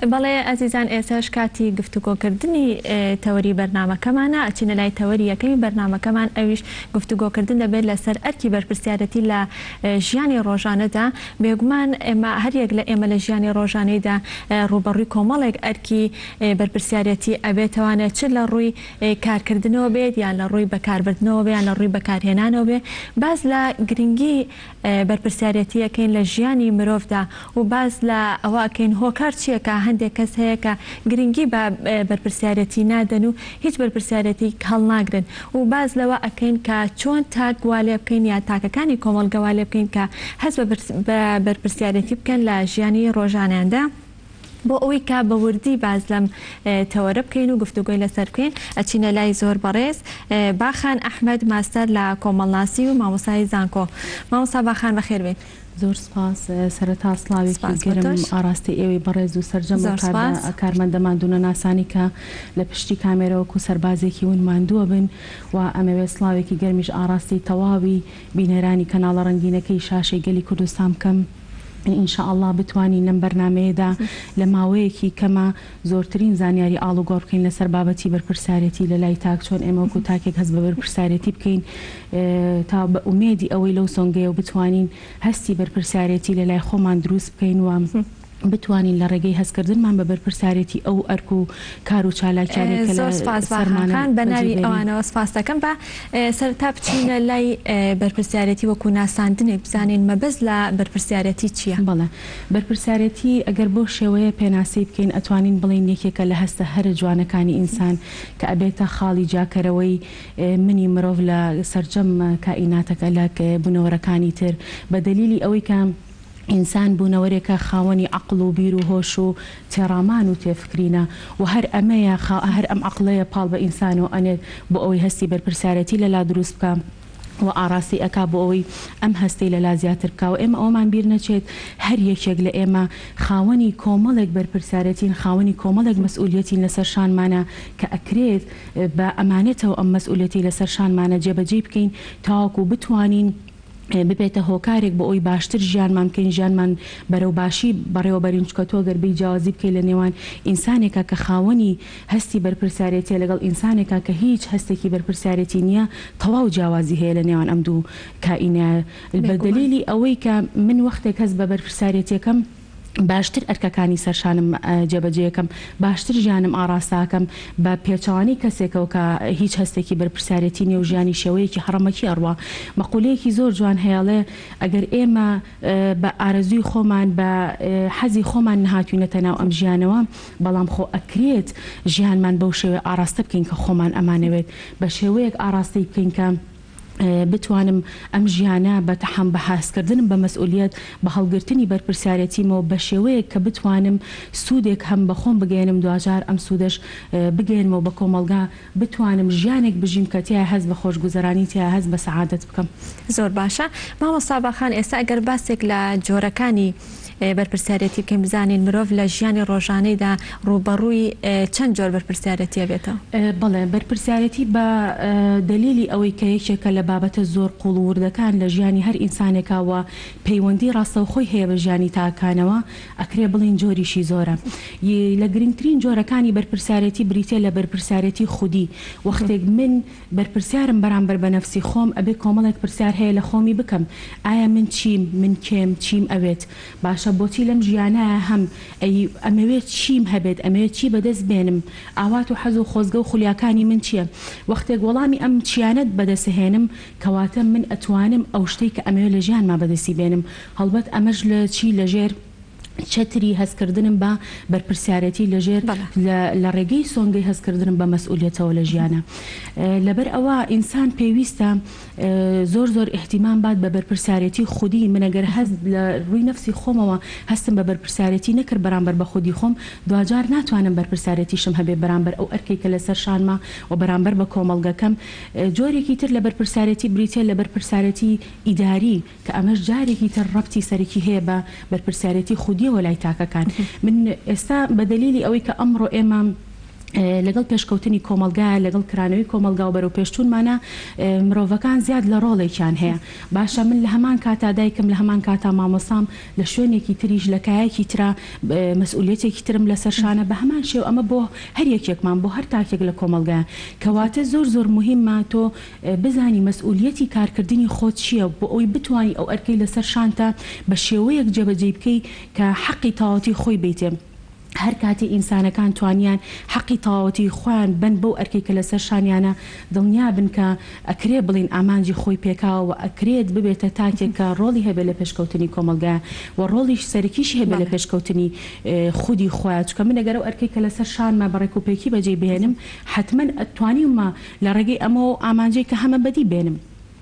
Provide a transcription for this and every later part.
بەڵێ ئەزیزان ئێساش کاتی گفتوگۆکردنی تەوەری بەرنامەکەمانە ئەچینە لای تەوەری یەکەمی بەرنامەکەمان ئەویش گفتوگۆکردن دەبێت لەسەر ئەرکی بەرپرسیارەتی لە ژیانی ڕۆژانەدا بێگومان ئێمە هەریەک لە ئێمە لە ژیانی ڕۆژانەیدا ڕوبەڕووی کۆمەڵێک ئەرکی بەرپرسیارەتی ئەبێتوانێت چ لە ڕووی کارکردنەوە بێت یان لە ڕووی بەکاربردنەوە بێ یان لە ڕووی بەکارهێنانەوە بێ باز لە گرنگی بەرپرسیارەتیەکەین لە ژیانی مرۆڤدا و باز لە ئەوەکەین هۆکار چیەکە هەندێک کەس هەیە کە گرنگی بە بەرپرسیارەتی نادەن و هیچ بەرپرسیارەتی هەڵ ناگرن و باز لەوە ئەکەین کە چۆن تاکوالێ بکەین یا تاکەکانی کۆمەڵگەوالێ بکەین کە هەست بە بەرپرسیارەتی بکەن لە ژیانی ڕۆژانەیاندا بۆ ئەوەی کا بە وردی باز لەم تەوەرە بکەین و گفتوگۆی لەسەر بکەین ئەچینە لای زۆر بەڕێز باخان ئەحمەد ماستەر لە کۆمەڵناسی و مامۆستای زانکۆ. مامۆستا باخان بەخێربێن. زۆر سپاس سەرەتا سڵاوێکی گەرم ئاراستی ئێوەی بەڕێز و سەرجەم کارمەندەمان دوونە ناسانی کە لە پشتی کامێرەوەکو سەربازێکی ون ماندووە بن و ئەمەوێت سڵاوێکی گەرمیش ئاراستی تەواوی بینەرانی کەناڵە ڕەنگینەکەی شاشەی گەلی کوردستان بکەم. ئینشاء الله بتوانین لەم بەرنمەیەدا لە ماوەیەکی کەمە زۆرترین زانیاری ئاڵوگۆڕ بکەین لەسەر بابەتی بەرپرسیارەتی لە لای تاک چۆن ئێمەوەکو تاکێک هەست بە بەرپرسیارەتی بکەین تا بە ئومێدی ئەوەی لەو سۆنگەیە و بتوانین هەستی بەرپرسیارەتی لە لای خۆمان دروست بکەین و بتوانین لە ڕێگەی هەستکردنمان بە بەرپرسیارەتی ئەو ئەرک و کار و چالاکیانێک زۆر سپاس باخان بە ناوی ئەوانەوە سپاس دەکەم بە سەرتا بچینە لای بەرپرسیارەتی وەکو ناساندنێک بزانین مەبەست لە بەرپرسیارەتی چییە؟ بەڵێ بەرپرسیارەتی ئەگەر بۆ شێوەیە پێناسی بکەین ئەتوانین بڵین یەکێکە لە هەستە هەرە جوانەکانی ئینسان کە ئەبێتە خاڵی جاکەرەوەی منی مرۆڤ لە سەرجەم کائیناتەکە لە بنەوەرەکانی تر بە دەلیلی ئەوەی کە ئینسان بوونەوەرێکە خاوەنی عقل و بیر و هۆش و تێڕامان و تێفکرینە و هەر ئەمەیە هەر ئەم عقلەیە پاڵ بە ئینسان و ئەنێت بۆ ئەوەی هەستی بەرپرسیارەتی لەلا دروست بکە و ئاراستی ئەکا بۆ ئەوەی ئەم هەستەی لەلا زیاتر بکە و ئێمە ئەومان بیر نەچێت هەر یەکێک لە ئێمە خاوەنی کۆمەڵێک بەرپرسیارەتین خاوەنی کۆمەڵێک مەسئولیەتین لەسەر شانمانە کە ئەکرێت بە ئەمانێتەوە ئەم مەسئولیەتی لەسەر شانمانە جێبەجێ بکەین تاوەکو بتوانین ببێتە هۆکارێک بۆ ئەوی باشتر ژیانمان بکەین ژیانمان بەرەو باشی بەڕێوەبەرین چکە تۆ گەربەی جیاوازی بکەی لە نێوان ئینسانێکە کە خاوەنی هەستی بەرپرسیارەتی لەگەڵ ئینسانێکە کە هیچ هەستێکی بەرپرسیارەتی نییە تەواو جیاوازی هەیە لە نێوان ئەم دوو کائینە بە دەلیلی ئەوەی کە من وەختێک هەست بە بەرپرسیارەتیەکەم باشتر ئەرکەکانی سەرشانم جێبەجێیەکەم باشتر ژیانم ئاراستاکەم بە پێچەوانی کەسێکەوە کە هیچ هەستێکی بەرپرسیارەتی نیە و ژیانی شێوەیەکی حڕەمەکی ئەڕوا مەقولەیەکی زۆر جوان هەیەڵێ ئەگەر ئێمە بە ئارەزووی خۆمان بە حەزی خۆمان نهاتوینەتە ناو ئەم ژیانەوە بەڵام خۆ ئەکرێت ژیانمان بەو شێوەیە ئاراستە بکەین کە خۆمان ئەمانەوێت بە شێوەیەک ئاراستی بکەین کە بتوانم ئەم ژیانە بە تەحەم بە حاسکردنم بە مەسئولیت بە هەڵگرتنی بەرپرسیارەتیمەوە بە شێوەیەک کە بتوانم سوودێک هەم بە خۆم بگەێنم دوجار ئەم سوودەش بگەێنمەوە بە کۆمەلگا بتوانم ژیانێک بژیم کە تیا هەست بە خۆشگوزەرانی تیا هەست بە سەعادەت بکەم. زۆر باشە مامۆستا باخان ئێستا ئەگەر باسێک لە جۆرەکانی بەرپرسیارەتی بکەین بزانین مرۆڤ لە ژیانی ڕۆژانەیدا ڕوبەڕووی چەند جۆر بەرپرسیارەتیە بێتەوە؟ بەڵێ بەرپرسیارەتی بە دلیلی ئەوەی کە یەکێکە لە بابەتە زۆر قوڵ و وردەکان لە ژیانی هەر ئینسانێکاوە پەیوەندی ڕاستەوخۆی هەیە بە ژیانی تاکانەوە ئەکرێ بڵین جۆریشی زۆرە لە گرنگترین جۆرەکانی بەرپرسیارەتی بریتە لە بەرپرسیارەتی خودی وەختێک من بەرپرسیارم بەرامبەر بە نەفسی خۆم ئەبێ کۆمەڵێک پرسیار هەیە لە خۆمی بکەم ئایا من چیم من کێم چیم ئەوێت باشە بۆچی لەم ژیانەیە هەم ئەمەوێت چیم هەبێت ئەمەوێت چی بەدەست بێنم ئاوات و حەز و خۆزگە و خولیاکانی من چییە وەختێک وەڵامی ئەم چیانەت بەدەسهێنم کەواتە من ئەتوانم ئەو شتەی کە ئەمەوێت لە ژیانما بەدەستی بێنم هەڵبەت ئەمەش لە چی لەژێر چەتری هەستکردنم بە بەرپرسیارەتی لەژێر لە ڕێگەی سۆنگەی هەستکردنم بە مەسئولیەتەوە لە ژیانە لەبەر ئەوە ئینسان پێویستە زۆر زۆر احتیمام بات بە بەرپرسیارەتی خودی منەگەر هەست لە ڕووی نەفسی خۆمەوە هەستم بە بەرپرسیارەتی نەکرد بەرامبەر بە خودی خۆم دوجار ناتوانم بەرپرسیارەتیشم هەبێ بەرامبەر ئەو ئەرکێکە لەسەر شانما و بەرامبەر بە کۆمەڵگەکەم جۆرێکی تر لە بەرپرسیارەتی بریتێ لە بەرپرسیارەتی ئیداری کە ئەمەش جارێکی تر ڕەبتی سەرەکی هەیە بە بەرپرسیارەتی خودی وەلای تاکەکان من ئێستا بە دلیلی ئەوەی کە ئەمڕۆ ئێمە لەگەڵ پێشکەوتنی کۆمەلگا لەگەڵ کرانەوەی کۆمەلگا و بەرەو پێشچوونمانە مرۆڤەکان زیاد لە ڕۆڵێکیان هەیە باشە من لە هەمان کاتا دایکم لە هەمان کاتا مامۆسام لە شوێنێکی تریش لە کایەکی ترا مەسئولیەتێکی ترم لەسەر شانە بە هەمان شێو ئەمە بۆ هەر یەکێکمان بۆ هەر تاکێک لە کۆمەلگا کەواتە زۆر مهمە تۆ بزانی مەسئولیەتی کارکردنی خۆت چییە بۆ ئەوی بتوانی ئەو ئەرکەی لەسەر شانتە بە شێوەیەک جێبەجێ بکەی کە حەقی تاواتی خۆی بیتێ هەر کاتی ئینسانەکان توانیان حەقی تاواتی خۆیان بن بەو ئەرکەی کە لەسەر شانیانە دڵنیا بن کە ئەکرێ بڵین ئامانجی خۆی پێکاوە و ئەکرێت ببێتە تاکێک کە ڕۆڵی هەبێت لە پێشکەوتنی کۆمەلگا و ڕۆڵیش سەرکیشی هەبێت لە پێشکەوتنی خودی خۆیان چکە من ئەگەر ئەو ئەرکەی کە لەسەر شانمە بە ڕێکوپێکی بەجێ بێنم حتمما ئەتوانیمە لە ڕێگەی ئەمەوە ئامانجەی کە هەمە بەدی بێنم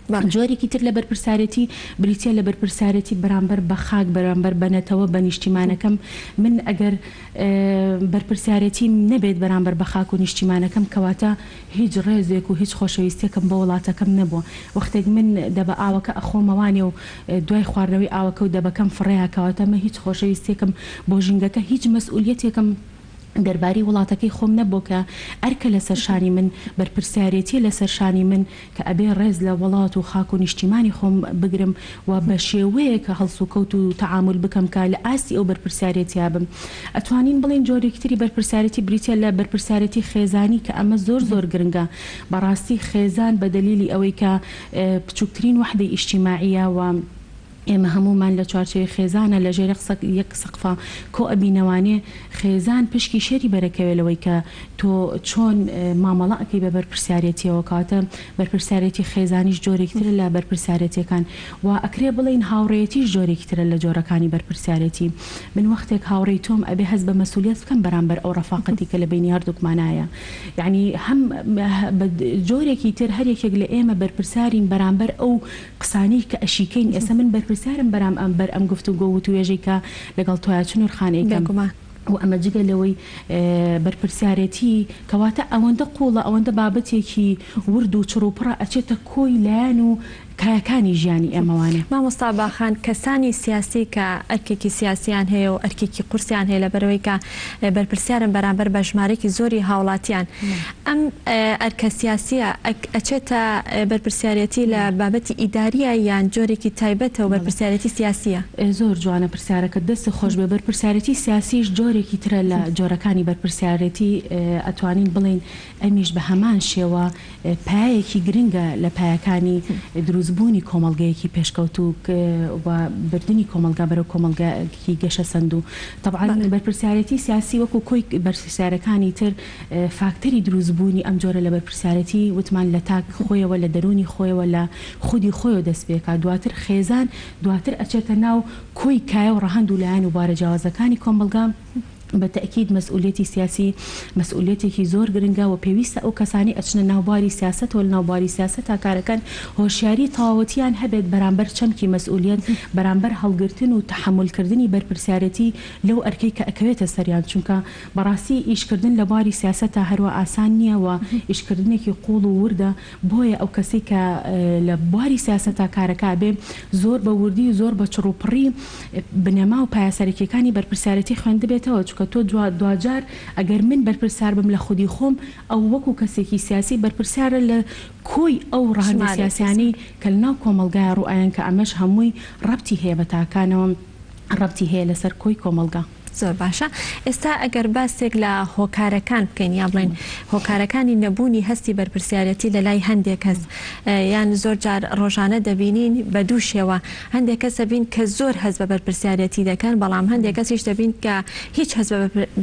جۆرێکی تر لە بەرپرسارەتی بریتە لە بەرپرسارەتی بەرامبەر بە خاک بەرامبەر بەنەتەوە بە نیشتیمانەکەم من ئەگەر بەرپرسارەتی نەبێت بەرامبەر بە خاک و نیشتیمانەکەم کەواتە هیچ ڕێزێک و هیچ خۆشەویستێکم بە وڵاتەکەم نەبووە وەختێک من دەبە ئاوەکە ئەخۆمەوانێ و دوای خواردنەوەی ئاوەکە و دەبەکەم فڕەیە کەواتە مە هیچ خۆشەویستێکم بۆ ژینگەکە هیچ مەسئولیەتێکم دەرباری وڵاتەکەی خۆم نەبوو کە ئەرکە لەسەر شانی من بەرپرسیارەتی لەسەر شانی من کە ئەبێ ڕێز لە وڵات و خاک و نیشتیمانی خۆم بگرم و بە شێوەیە کە هەڵس و کەوت و تەعامل بکەم کە لە ئاستی ئەو بەرپرسیارەتیا بم ئەتوانین بڵین جۆرێکتری بەرپرسیارەتی بریتە لە بەرپرسیارەتی خێزانی کە ئەمە زۆر گرنگە بەڕاستی خێزان بە دلیلی ئەوەی کە بچووکترین وحدەی ئیجتیماعیە و ئێمە هەمومان لە چوارچێوەی خێزانە لە ژێر یەک سەقفە کۆ ئەبینەوانێ خێزان پشکی شێری بەرەکەوێتەوەی کە تۆ چۆن مامەڵە ئەەکەی بە بەرپرسیارەتیەوە کاتە بەرپرسیارەتی خێزانیش جۆرێکترە لە بەرپرسیارەتیەکان و ئەکرێ بڵین هاوڕێتیش جۆرێکترە لە جۆرەکانی بەرپرسیارەتی من وەختێک هاوڕێی تۆم ئەبێ هەست بە مەسئولیت بکەم بەرامبەر ئەو ڕەفاقەتی کە لە بینی هەردووکمانایە یعنی هەم جۆرێکی تر هەر یەکێک لە ئێمە بەرپرسارین بەرامبەر ئەو قسانی کە ئەشیکەین ئێستا من بەرپرسارم بەرام ئەم بەر ئەم گفتوگۆ و توێژەی کە لەگەڵ تۆیا چنوورخانەیەکەم و ئەمە جگە لەوەی بەرپرسیارەتی کەواتە ئەوەندە قوڵە ئەوەندە بابەتێکی ورد و چڕوپڕە ئەچێتە کۆی لایەن و کایەکانی ژیانی ئێمەوانێ مامۆستا باخان کەسانی سیاسی کە ئەرکێکی سیاسیان هەیە و ئەرکێکی قورسیان هەیە لە بەرەوەی کە بەرپرسیارن بەرامبەر بە ژمارەی زۆری هاوڵاتیان ئەم ئەرکە سیاسیە ئەچێتە بەرپرسیارەتی لە بابەتی ئیداریە یان جۆرێکی تایبەتە و بەرپرسیارەتی سیاسیە زۆر جوانە پرسیارەکە دەست خۆش بێ بەرپرسیارەتی سیاسیش جۆرێکی ترە لە جۆرەکانی بەرپرسیارەتی ئەتوانین بڵین ئەمیش بە هەمان شێوە پایەکی گرنگە لە پایەکانی دروستبوونی کۆمەلگەیەکی پێشکەوت و بردننی کۆمەلگا بەرەو کۆمەلگاکی گەشە سند و طبعا بەرپرسیارەتی سیاسی وەکو کۆی بەرپرسیارەکانی تر فاکتەری دروستبوونی ئەم جۆرە لە بەرپرسیارەتی وتمان لە تاک خۆیەوە لە دەرونی خۆیەوە لە خودی خۆیەوە دەست پێکا دواتر خێزان دواتر ئەچێتە ناو کۆی کایە و ڕەهەند و لایەن و بارە جیاوازەکانی کۆمەلگا بەتەکید مەسئولیەتی سیاسی مەسئولیەتێکی زۆر گرنگە و پێویستە ئەو کەسانی ئەچنە ناوباری سیاست و لە ناوباری سیاست کارەکان هۆشیاری تەواوەتیان هەبێت بەرامبەر چەمکی مەسئولیەت بەرامبەر هەڵگرتن و تەحملکردنی بەرپرسیارەتی لەو ئەرکەی کە ئەکەوێتە سەریان چونکە بەڕاستی ئیشکردن لە باری سیاسەتە هەروە ئاسان نییە و ئیشکردنێکی قوڵ و وردە بۆیە ئەو کەسی کە لە بواری سیاسەتە کارەکە بێ زۆر بە وردی زۆر بە چڕوپڕی بنەما و پایاسەرەکیەکانی بەرپرسیارەتی خوێندبێتەوە چونکە تۆ دوجار ئەگەر من بەرپرسار بم لە خودی خۆم ئەو وەکو کەسێکی سیاسی بەرپرسیارە لە کۆی ئەو ڕەهەندە سیاسیانی کە لەناو کۆمەلگای ڕوئایان کە ئەمەش هەمووی ڕەبتی هەیە بە تاکانەوە ڕەبتی هەیە لەسەر کۆی کۆمەلگا زۆر باشە ئێستا ئەگەر باسێک لە هۆکارەکان بکەین یا بڵین هۆکارەکانی نەبوونی هەستی بەرپرسیارەتی لە لای هەندێک کەس یان زۆر جار ڕۆژانە دەبینین بە دوو شێوە هەندێک کەس دەبین کە زۆر هەست بە بەرپرسیارەتی دەکەن بەڵام هەندێک کەسیش دەبین کە هیچ هەست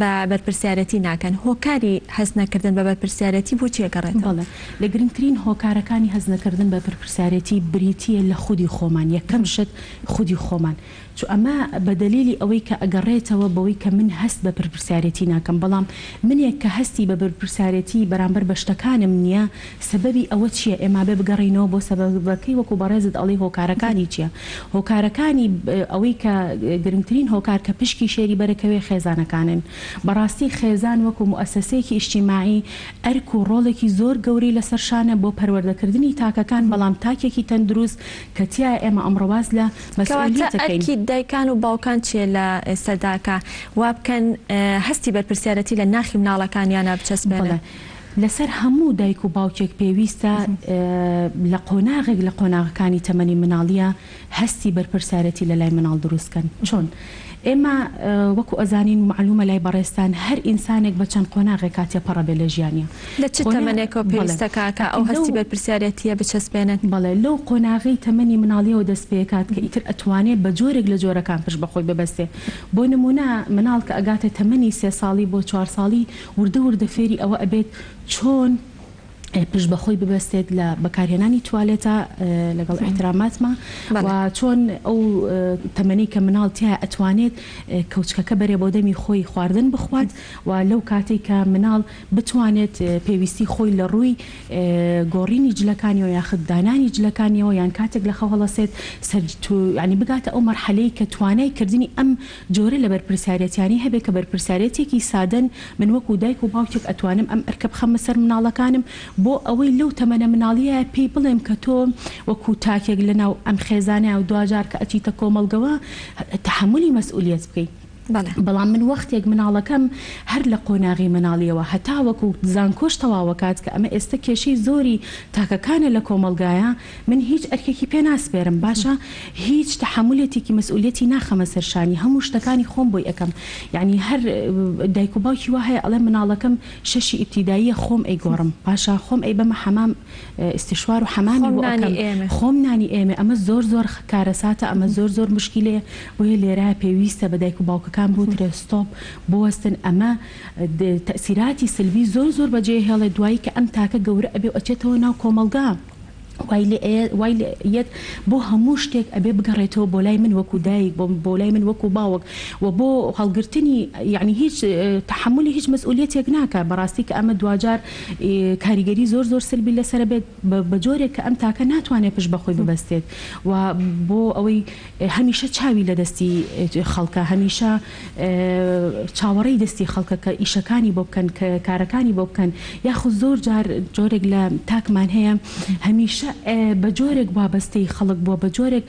بە بەرپرسیارەتی ناکەن هۆکاری هەست نەکردن بە بەرپرسیارەتی بۆ چێگەڕێتەوە لە گرنگترین هۆکارەکانی هەست نەکردن بە بەرپرسیارەتی بریتیە لە خودی خۆمان یەکەم شت خودی خۆمان چو ئەمە بە دلیلی ئەوەی کە ئەگەڕێتەوە بەوەی کە من هەست بە بەرپرسیارەتی ناکەم بەڵام منێک کە هەستی بە بەرپرسیارەتی بەرامبەر بە شتەکانم نییە سبەبی ئەوە چییە ئێمە بێ بگەڕینەوە بۆ سەبەبەکەی وەکو بەڕێزت ئەڵێ هۆکارەکانی چییە هۆکارەکانی ئەوەی کە گرنگترین هۆکار کە پشکی شێری بەرەکەوێ خێزانەکانن بەڕاستی خێزان وەکو مؤسسەیەکی ئیجتیماعی ئەرک و ڕۆڵێکی زۆر گەورەی لەسەر شانە بۆ پەروەردەکردنی تاکەکان بەڵام تاکێکی تەندروست کە تیا ئێمە ئەمڕۆواز لە مەسئولیەتەکەین دایکان و باوکان چیە لە ئێستاداکە وا بکەن هەستی بەرپرسیارەتی لە ناخی مناڵەکانیانە بچەسبێنن؟ لەسەر هەموو دایک و باوکێک پێویستە لە قۆناغێک لە قۆناغەکانی تەمەنی مناڵیە هەستی بەرپرسیارەتی لە لای مناڵ دروستکەن. چۆن؟ ئێمە وەکو ئەزانین معلومە لای بەڕێستان هەر ئینسانێک بە چەند قۆناغێک کاتێ پەڕە بێ لە ژیانیە. لە چ تەمەنێکەوە پێویستە کاکە ئەو هەستی بەرپرسیارەتیە بچەسبێنن؟ بەڵێ لەو قۆناغی تەمەنی مناڵیەوە دەست پێکات کە ئیتر ئەتوانێت بە جۆرێک لە جۆرەکان پشت بەخۆی ببەستێ. بۆ نمونە مناڵ کە ئەگاتە تەمەنی 3 ساڵی بۆ 4 ساڵی وردە وردە فێری ئەوە ئەبێت چۆن پشت بەخۆی ببەستێت لە بەکارهێنانی توالێتە لەگەڵ احتراماتمە و چۆن ئەو تەمەنی کە مناڵ تیا ئەتوانێت کەوچکەکە بەرێ بۆ دەمی خۆی خواردن بخوات و لەو کاتێک کە مناڵ بتوانێت پێویستی خۆی لە ڕووی گۆڕینی جلەکانیەوە یاخت دانانی جلەکانیەوە یان کاتێک لە خەو هەڵەسێت ینی بگاتە ئەو مەرحەلەی کە توانای کردنی ئەم جۆرە لە بەرپرسیارەتیانی هەبێت کە بەرپرسیارەتێکی سادەن من وەکو دایک و باوکێک ئەتوانم ئەم ئەرکە بخەمە سەر مناڵەکانم بۆ ئەوەی لەو تەمەنە مناڵیە پێی بڵێم کە تۆ وەکو تاکێک لەناو ئەم خێزانە و دوجار کە ئەچیتە کۆمەڵگەوە تەحملی مەسئولیت بکەیت. بەڵام من وەختێک مناڵەکەم هەر لە قۆناغی مناڵیەوە هەتا وەکو زانکۆش تەواوەکات کە ئەمە ئێستا کێشەی زۆری تاکەکانە لە کۆمەلگایە من هیچ ئەرکێکی پێ ناسپێرم باشە هیچ تەحملێتێکی مەسئولیەتی ناخەمە سەرشانی هەموو شتەکانی خۆم بۆی ئەەکەم یعنی هەر دایک و باوکی وا هەیە ئەڵێ مناڵەکەم شەشی ئیبتیداییە خۆم ئەیگۆڕم پاشا خۆم ئەی بەمە حەمام ئستیشوار و حەمامی بۆ ئەەکەم خۆم نانی ئێمە ئەمە زۆر زۆر کارەساتە ئەمە زۆر زۆر مشکلەیە بۆیە لێرە پێویستە بە دایک و باوکەکان بۆ ترێستۆپ بۆستن ئەمە تەسیراتی سلبی زۆر زۆر بەجێ هێڵێ دوایی کە ئەم تاکە گەورە ئەبێ ئەچێتەوە ناو کۆمەلگا وای لێت بۆ هەموو شتێک ئەبێ بگەڕێتەوە بۆ لای من وەکو دایک بۆ لای من وەکو باوک و بۆ هەڵگرتنی یعنی هیچ تحملی هیچ مەسئولیەتێک ناکە بەڕاستی کە ئەمە دوجار کاریگەری زۆر زۆر سلبی لەسەر بێت بە جۆرێک کە ئەم تاکە ناتوانێت پشت بەخۆی ببەستێت و بۆ ئەوەی هەمیشە چاوی لە دەستی خەڵکە هەمیشە چاوەڕێی دەستی خەڵکە کە ئیشەکانی بۆ بکەن کە کارەکانی بۆ بکەن یاخود زۆر جار جۆرێک لە تاکمان هەیە هەمیشە بە جۆرێک وابەستەی خەڵک بووە بە جۆرێک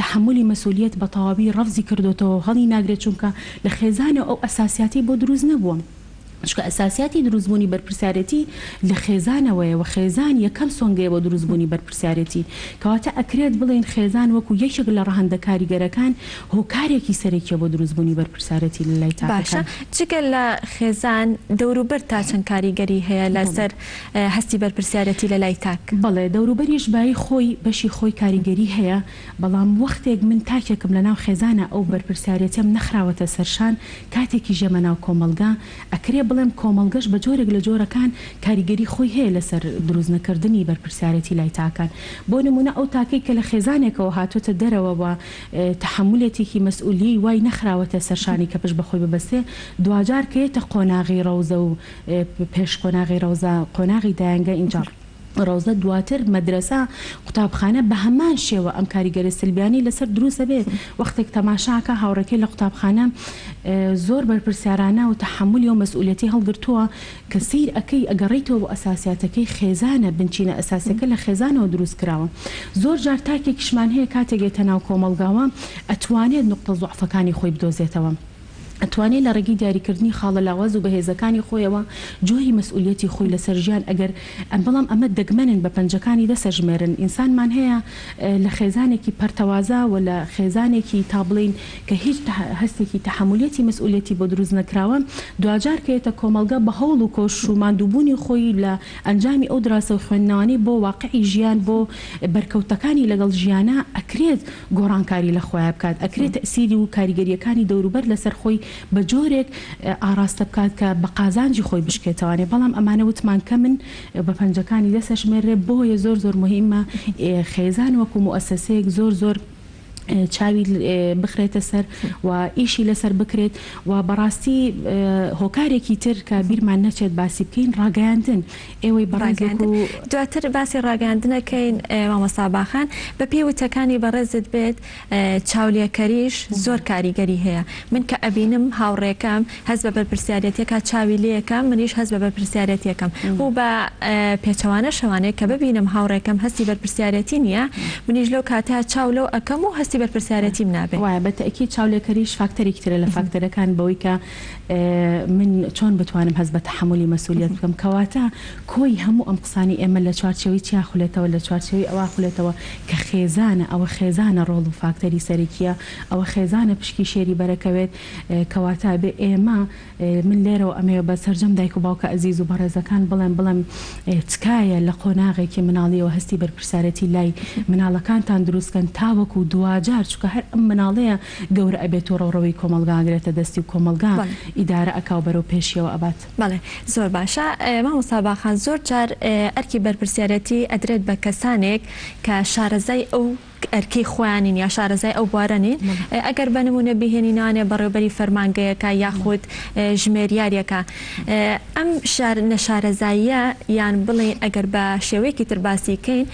تحملی مەسئولیت بە تەواوی ڕەفزی کردوتەوە هەڵی ناگرێت چونکە لە خێزانە ئەو ئەساسیاتی بۆ دروست نەبووە. چکە ئەساسیاتی دروستبوونی بەرپرسیارەتی لە خێزانەوەیە و خێزان یەکەم سۆنگەیە بۆ دروستبوونی بەرپرسیارەتی کەواتە ئەکرێت بڵێن خێزان وەکو یەکێک لە ڕەهەندە کاریگەرەکان هۆکارێکی سەرێکیە بۆ دروستبوونی بەرپرسیارەتی لە لای تاکەکان. باشە چگە لە خێزان دەوروبەر تا چەند کاریگەری هەیە لەسەر هەستی بەرپرسیارەتی لە لای تاک؟ بەڵێ دەوروبەریش بای خۆی بەشی خۆی کاریگەری هەیە بەڵام وەختێک من تاکێکم لە ناو خێزانە ئەو بەرپرسیارەتیم نەخراوەتە سەرشان کاتێکی ژەمە ناو کۆمەلگا ئەکرێ بڵێم کۆمەلگەش بە جۆرێک لە جۆرەکان کاریگەری خۆی هەیە لەسەر دروست نەکردنی بەرپرسیارەتی لای تاکان بۆ نمونە ئەو تاکەی کە لە خێزانێکەوە هاتوۆتە دەرەوە بە تحملێتێکی مەسئولی وای نەخراوەتە سەرشانی کە پشت بەخۆی ببەستێ دوجار کێتە قۆناغی ڕەوزە و پێش قۆناغی ڕەوزە قۆناغی دایانگە اینجا ڕۆزە دواتر مەدرسە قوتابخانە بە هەمان شێوە ئەم کاریگەری سلبیانی لەسەر دروستە بێت وەختێک تەماشاکە هاوڕێکەی لە قوتابخانە زۆر بەرپرسیارانە و تحملی و مەسئولیەتی هەڵگرتووە کە سیر ئەەکەی ئەگەڕێیتەوە بۆ ئەساسیاتەکەی خێزانە بنچینە ئەساسەکە لە خێزانەوە دروست کراوە زۆر جار تاکێکیشمان هەیە کاتێگێتە ناو کۆمەلگاوە ئەتوانێت نقطە زوعفەکانی خۆی بدۆزێتەوە ئەتوانێت لە ڕێگەی دیاریکردنی خاڵە لاواز و بەهێزەکانی خۆیەوە جۆی مەسئولیەتی خۆی لەسەر ژیان ئەگەر بەڵام ئەمە دەگمەنن بە پەنجەکانی دەسەژمێرن ئینسانمان هەیە لە خێزانێکی پەرتەوازە و لە خێزانێکی تا بڵین کە هیچ هەستێکی تحملێتی مەسئولیەتی بۆ دروست نەکراوە دوجار کێتە کۆمەلگا بە هەوڵ و کۆش و ماندووبوونی خۆی لە ئەنجامی ئەو دراسە و خوێندنەوەی بۆ واقعی ژیان بۆ بەرکەوتەکانی لەگەڵ ژیانە ئەکرێت گۆڕانکاری لە خۆیان بکات ئەکرێت تەسیری و کاریگەریەکانی دەوروبەر لەسەر خۆی بە جۆرێک ئاراستە بکات کە بە قازانجی خۆی بشکێتەوەێ بەڵام ئەمانە وتمان کە من بە پەنجەکانی دەسەشمێرێ بۆیە زۆر زۆر مهمە خێزان وەکو موسسەیەک زۆر زۆر چاوی بخرێتە سەر و ئیشی لەسەر بکرێت و بەڕاستی هۆکارێکی تر کە بیرمان نەچێت باسی بکەین ڕاگەاندن ئێوەی بەڕاگەاندن دواتر باسی ڕاگەاندنەکەین مامۆستا باخان بە پێوتەکانی بەڕێزت بێت چاولێکەریش زۆر کاریگەری هەیە من کە ئەبینم هاوڕێکم هەست بە بەرپرسیارەتێکە چاوی لەکەم منیش هەست بە بەرپرسیارەتێکم و بە پێچەوانە شەوانەیە کە ببینم هاوڕێکم هەستی بەرپرسیارەتی نییە منیش لەو کاتا چاو لەو ئەەکەم و هەستی هەستی بەرپرسیارەتیم نابێت. وایە بەتەکید چاولێکەریش فاکتەرێکی ترە لە فاکتەرەکان بەوەی کە من چۆن بتوانم هەست بە تەحملی مەسئولیت بکەم کەواتە کۆی هەموو ئەم قسانی ئێمە لە چوارچێوەی چیا خولێتەوە لە چوارچێوەی ئەوە خولێتەوە کە خێزانە ئەوە خێزانە ڕۆڵ و فاکتەری سەرەکیە ئەوە خێزانە پشکی شێری بەرەکەوێت کەواتە بێ ئێمە من لێرەوە ئەمەوە بە سەرجەم دایک و باوکە ئەزیز و بەڕێزەکان بڵێم تکایە لە قۆناغێکی مناڵیەوە هەستی بەرپرسیارەتی لای مناڵەکانتان دروستکەن تاوەکو دوواجار چکە هەر ئەم مناڵەیە گەورە ئەبێت و ڕۆڕەوەی کۆمەلگاگرێتە دەستی و کۆمەلگا ئیدارە ئەکاو بەرەو پێشیەوە ئەبات. بەڵێ زۆر باشە مامۆستا باخان زۆر جار ئەرکی بەرپرسیارەتی ئەدرێت بە کەسانێک کە شارەزای ئەو ئەرکی خۆیانین یا شارەزای ئەو بوارەنین ئەگەر بە نمونە بهێنینانێ بەڕێوبەری فەرمانگەیەکە یاخود ژمێریارێکە ئەم نەشارەزاییە یان بڵێ ئەگەر بە شێوەیەکی تر باسیکەین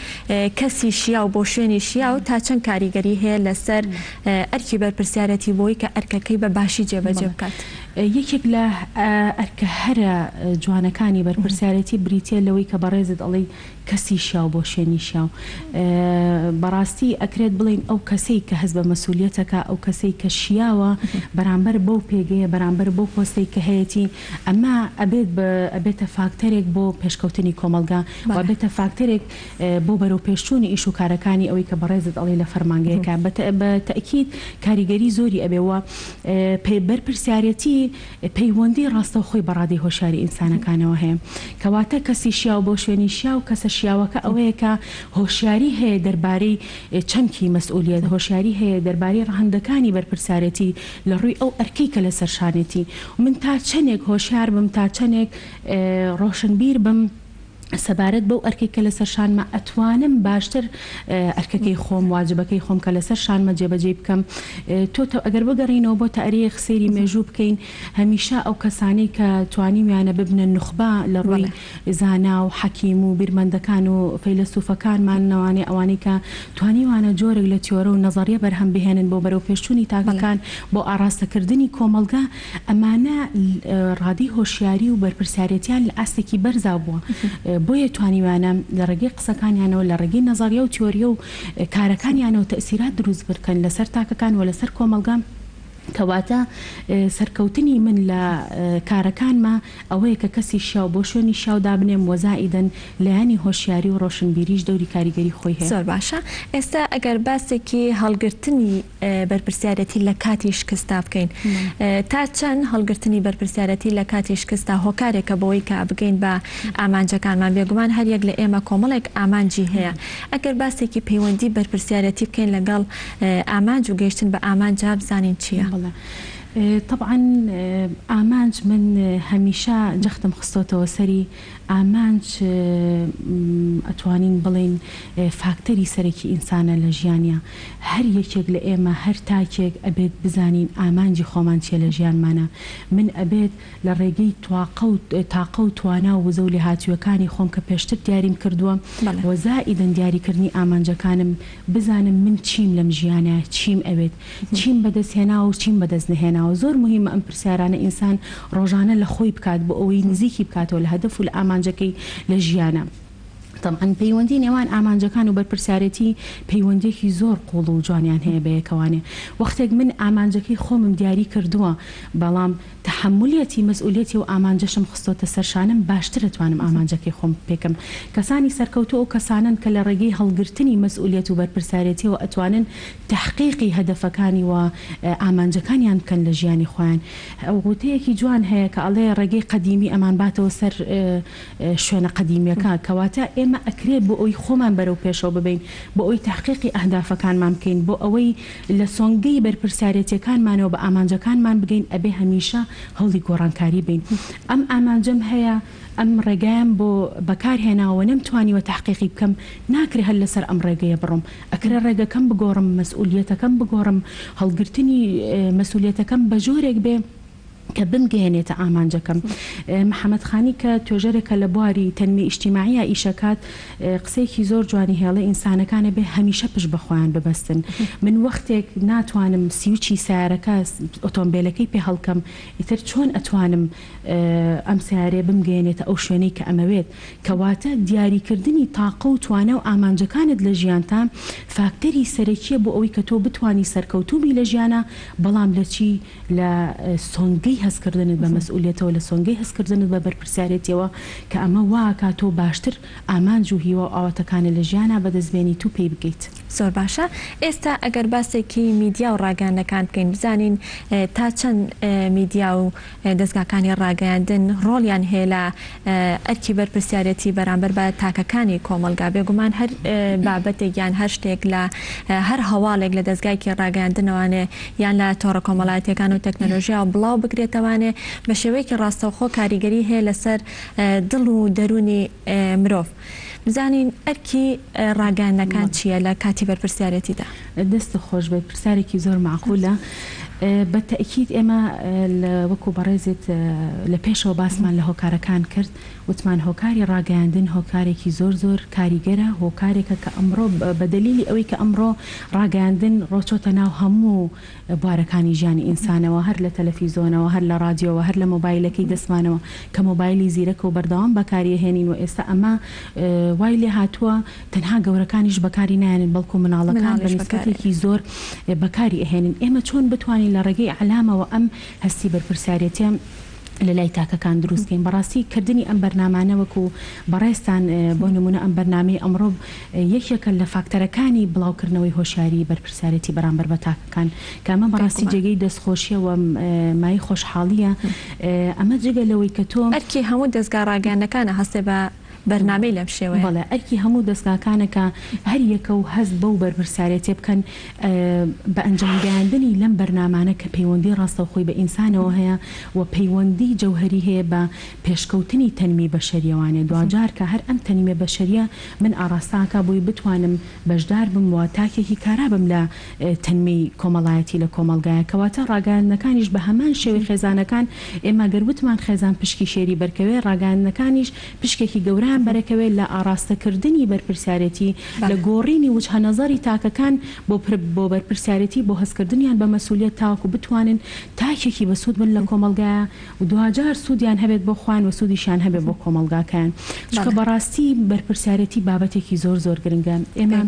کەسی شیا و بۆ شوێنی شیا و تا چەند کاریگەری هەیە لەسەر ئەرکی بەرپرسیارەتی بۆی کە ئەرکەکەی بە باشی جێبەجێ بکات. یەکێک لە ئەرکە هەرە جوانەکانی بەرپرسیارەتی بریتە لەوەی کە بەڕێزت ئەڵێ کەسی شیاو بۆ شوێنی شیاو بەڕاستی ئەکرێت بڵین ئەو کەسەی کە هەست بە مەسئولیەتەکە ئەو کەسەی کە شیاوە بەرامبەر بەو پێگەیە بەرامبەر بۆ پۆستەی کە هەیەی ئەمە ئەبێتە فاکتەرێک بۆ پێشکەوتنی کۆمەلگا و بێتە فاکتەرێک بۆ بەرەو پێشچوونی ئیش و کارەکانی ئەوەی کە بەڕێزت ئەڵێ لە فەرمانگەیەکە بە تەکید کاریگەری زۆری ئەبێەوە بەرپرسیارەتی پەیوەندی ڕاستە خۆی بەڕادی هۆشیاری ئینسانەکانەوە هەیە کەواتە کەسی شیاو بۆ شوێنی شیا و کەسە شیاوەکە ئەوەیە کە هۆشیاری هەیە دەربارەی چەمکی مەسئولیت هۆشیاری هەیە دەربارەی ڕەهندەکانی بەرپرسیارەتی لە ڕووی ئەو ئەرکەی کە لە سەرشانێتی من تا چەندێک هۆشیار بم تا چەندێک ڕۆشنبیر بم سەبارەت بەو ئەرکێک کە لەسەر شانمە ئەتوانم باشتر ئەرکەکەی خۆم واجبەکەی خۆم کە لەسەر شانمە جێبەجێ بکەم تۆ ئەگەر بگەڕینەوە بۆ تاریخ سەیری مێژوو بکەین هەمیشە ئەو کەسانی کە توانیمیانە ببنە نوخبا لە ڕووی زانا و حەکیم و بیرمەندەکان و فەیلسوفەکانمان نەوانێ ئەوانەی کە توانیوانە جۆرێک لە تیۆرە و نەزەریە بەرهەم بهێنن بۆ بەرەو پێشچوونی تاکەکان بۆ ئاراستەکردنی کۆمەلگا ئەمانە ڕادی هۆشیاری و بەرپرسیارەتیان لە ئاستێکی بەرزا بووە بۆیە توانیوانە لە ڕێگەی قسەکانیانەوە لە ڕێگەی نەزاریە و تیۆریە و کارەکانیانەوە تەئسیرات دروست بکەن لەسەر تاکەکان و لەسەر کۆمەلگام کەواتە سەرکەوتنی من لە کارەکانمە ئەوەیە کە کەسی شاو بۆ شوێنی شاو دابنێم وەزائیدەن لایانی هۆشیاری و ڕۆشنبیریش دەوری کاریگەری خۆی هەیە. زۆر باشە ئێستا ئەگەر باسێکی هەڵگرتنی بەرپرسیارەتی لە کاتی شکستا بکەین تا چەند هەڵگرتنی بەرپرسیارەتی لە کاتی شکستا هۆکارێکە بۆی کە بگەین بە ئامانجەکانمان بێگومان هەر یەک لە ئێمە کۆمەڵێک ئامانجی هەیە ئەگەر باسێکی پەیوەندی بەرپرسیارەتی بکەین لەگەڵ ئامانج و گەیشتن بە ئامانجا بزانین چییە؟ طبعا ئامانج من هەمیشە جەختم خستۆتەوە سەری ئامانج ئەتوانین بڵین فاکتەری سەرەکی ئینسانە لە ژیانە هەر یەکێک لە ئێمە هەر تاکێک ئەبێت بزانین ئامانجی خۆمان چیە لە ژیانمانە من ئەبێت لە ڕێگەی تاقە و توانا و وزە و لێهاتووەکانی خۆم کە پێشتر دیاریم کردووە وەزائیدەن دیاریکردنی ئامانجەکانم بزانم من چیم لەم ژیانە چیم ئەوێت چیم بەدەستهێنا و چیم بەدەست نهێناوە زۆر مهمە ئەم پرسیارانە ئینسان ڕۆژانە لە خۆی بکات بۆ ئەوەی نزیکی بکاتەوە لە هەدەف و لە ئامانجەکەی لە ژیانە. طبعاً پەیوەندی نێوان ئامانجەکان و بەرپرسیارەتی پەیوەندێکی زۆر قوڵ و جوانیان هەیە بەیەکەوانێ وەختێک من ئامانجەکەی خۆمم دیاری کردووە بەڵام تحملیەتی مەسئولیەتی و ئامانجەشم خستۆتە سەرشانم باشتر دەتوانم ئامانجەکەی خۆم پێکەم کەسانی سەرکەوتو ئەو کەسانن کە لە ڕێگەی هەڵگرتنی مەسئولیەت و بەرپرسیارەتی و ئەتوانن تحقیقی هەدەفەکانی و ئامانجەکانیان بکەن لە ژیانی خۆیان وتەیەکی جوان هەیە کە ئەڵێ ڕێگەی قەدیمی ئەمان باتەوە سەر شوێنە قەدیمیەکە کەواتە ئێمە ئەکرێت بۆ ئەوی خۆمان بەرەو پێشەوە ببین بۆ ئەوی تحقیقی ئەهدافەکانمان بکەین بۆ ئەوەی لە سۆنگەی بەرپرسیارەتیەکانمانەوە بە ئامانجەکانمان بگەین ئەبێ هەمیشە هەڵی گۆڕانکاری بین ئەم ئامانجەم هەیە ئەم ڕێگایم بۆ بەکارهێناوە نەمتوانیوە تحقیقی بکەم ناکرێ هەر لەسەر ئەم ڕێگەیە بڕۆم ئەکرێ ڕێگەکەم بگۆڕم مەسئولیەتەکەم بگۆڕم هەڵگرتنی مەسئولیەتەکەم بە جۆرێک بێ کە بمگەێنێتە ئامانجەکەم. محەممەد خانی کە توێژەرێکە لە بواری تەنمی ئیشتیماعیە ئیشەکات قسەیەکی زۆر جوانی هێڵە ئینسانەکانە بێ هەمیشە پشت بەخۆیان ببەستن. من وەختێک ناتوانم سیوچی سیارەکە ئۆتۆمبیلەکەی پێ هەڵکەم ئیتر چۆن ئەتوانم ئەم سیارێ بمگەێنێتە ئەو شوێنەی کە ئەمەوێت کەواتە دیاریکردنی تاقە و توانە و ئامانجەکانت لە ژیانتان فاکتەری سەرەکیە بۆ ئەوەی کە تۆ بتانی سەرکەوتوبی لە ژیانە بەڵام لە چی لە سۆنگەی هەستکردنت بە مەسئولیتەوە لە سۆنگەی هەستکردنت بە بەرپرسیارەتەوە کە ئەمە وا تۆ باشتر ئامانج و هیوە ئاواتەکانە لە ژیانە بەدەستبێنی تو پێی بگەیت. زۆر باشە. ئێستا ئەگەر باسێکی میدیا و ڕاگەاندنەکان بکەین بزانین تا چەند میدیا و دەستگاکانی ڕاگەاندن ڕۆڵیان هەیە لە ئەرکی بەرپرسیارەتی بەرامبەر بە تاکەکانی کۆمەلگا بێگومان هەر بابەتێک یان هەر شتێک لە هەر هەواڵێک لە دەستگایکی ڕاگەاندنەوانێ یان لە تۆڕە کۆمەڵایەتیەکان و تەکنەلۆژیا و بڵاو بگرێتەوانێ بە شێوەیەکی ڕاستەوخۆ کاریگەری هەیە لەسەر دڵ و دەرونی مرۆڤ. بزانین ئەرکی ڕاگەاندنەکان چییە لە کاتی بەرپرسیارەتیدا؟ دەست خۆش بێت پرسیارێکی زۆر معقولە. بە تەئکید ئێمە وەکو بەڕێزت لە پێشەوە باسمان لە هۆکارەکان کرد وتمان هۆکاری ڕاگەاندن هۆکارێکی زۆر هۆکارێکە هۆکارێکە کە ئەمڕۆ بە دلیلی ئەوەی کە ئەمڕۆ ڕاگەاندن ڕۆچۆتە ناو هەموو بوارەکانی ژیانی ئینسانەوە هەر لە تەلەڤیزۆنەوە هەر لە رادیۆوە هەر لە مۆبایلەکەی دەستمانەوە کە مۆبایلی زیرەکە و بەردەوام بەکاریهێنین و ئێستا ئەمە وای لێ هاتووە تەنها گەورەکانیش بەکاری نایەنن بەڵکو مناڵەکان بە نسبەتێکی زۆر بەکاری ئەهێنین. ئێمە چۆن بتوانین لە ڕێگەی علامەوە ئەم هەستی بەرپرسیارەتیە لە لای تاکەکان دروستکەین. بەڕاستی کردنی ئەم بەرنامانە وەکو بەڕێستان بۆ نمونە ئەم بەرنامەی ئەمڕۆ یەکێکە لە فاکتەرەکانی بڵاوکردنەوەی هۆشیاری بەرپرسیارەتی بەرامبەر بە تاکەکان کە ئەمە بەڕاستی جێگەی دەستخۆشیەوە مای خۆشحاڵیە. ئەمە جگە لەوەی کە تۆ ئەرکی هەموو دەستگا ڕاگەاندنەکانە هەستێ بە بەرنامەی لەم شێوەیە. بەڵێ ئەرکی هەموو دەستگاکانەکە هەر یەکە و هەست بەو بەرپرسیارەتێ بکەن بە ئەنجامگەیاندنی لەم بەرنامانە کە پەیوەندی ڕاستەوخۆی بە ئینسانەوە هەیە و پەیوەندی جەوهری هەیە بە پێشکەوتنی تەنمی بەشەریەوانێ. دوجار کە هەر ئەم تەنیمە بەشەریە من ئاراستاکە بۆی بتوانم بەشدار بم و تاکێکی کارا بم لە تەنمی کۆمەڵایەتی لە کۆمەلگایە کەواتە ڕاگەاندنەکانیش بە هەمان شێوەی خێزانەکان ئێمە گەروتمان خێزان پشکی شێری بەرکەوێ ڕاگەاندنەکانیش پشکێکی گەورە بەرەکەوێت لە ئاراستەکردنی بەرپرسیارەتی لە گۆڕینی وجهەنەزەری تاکەکان بۆ بەرپرسیارەتی بۆ هەستکردنیان بە مەسئولیت تاوەکو بتوانن تاکێکی بەسوود بن لە کۆمەلگایە و دوجار سوودیان هەبێت بۆ خوان و سوودیشان هەبێت بۆ کۆمەلگاکان. چکە بەڕاستی بەرپرسیارەتی بابەتێکی زۆر گرنگە. ئێمە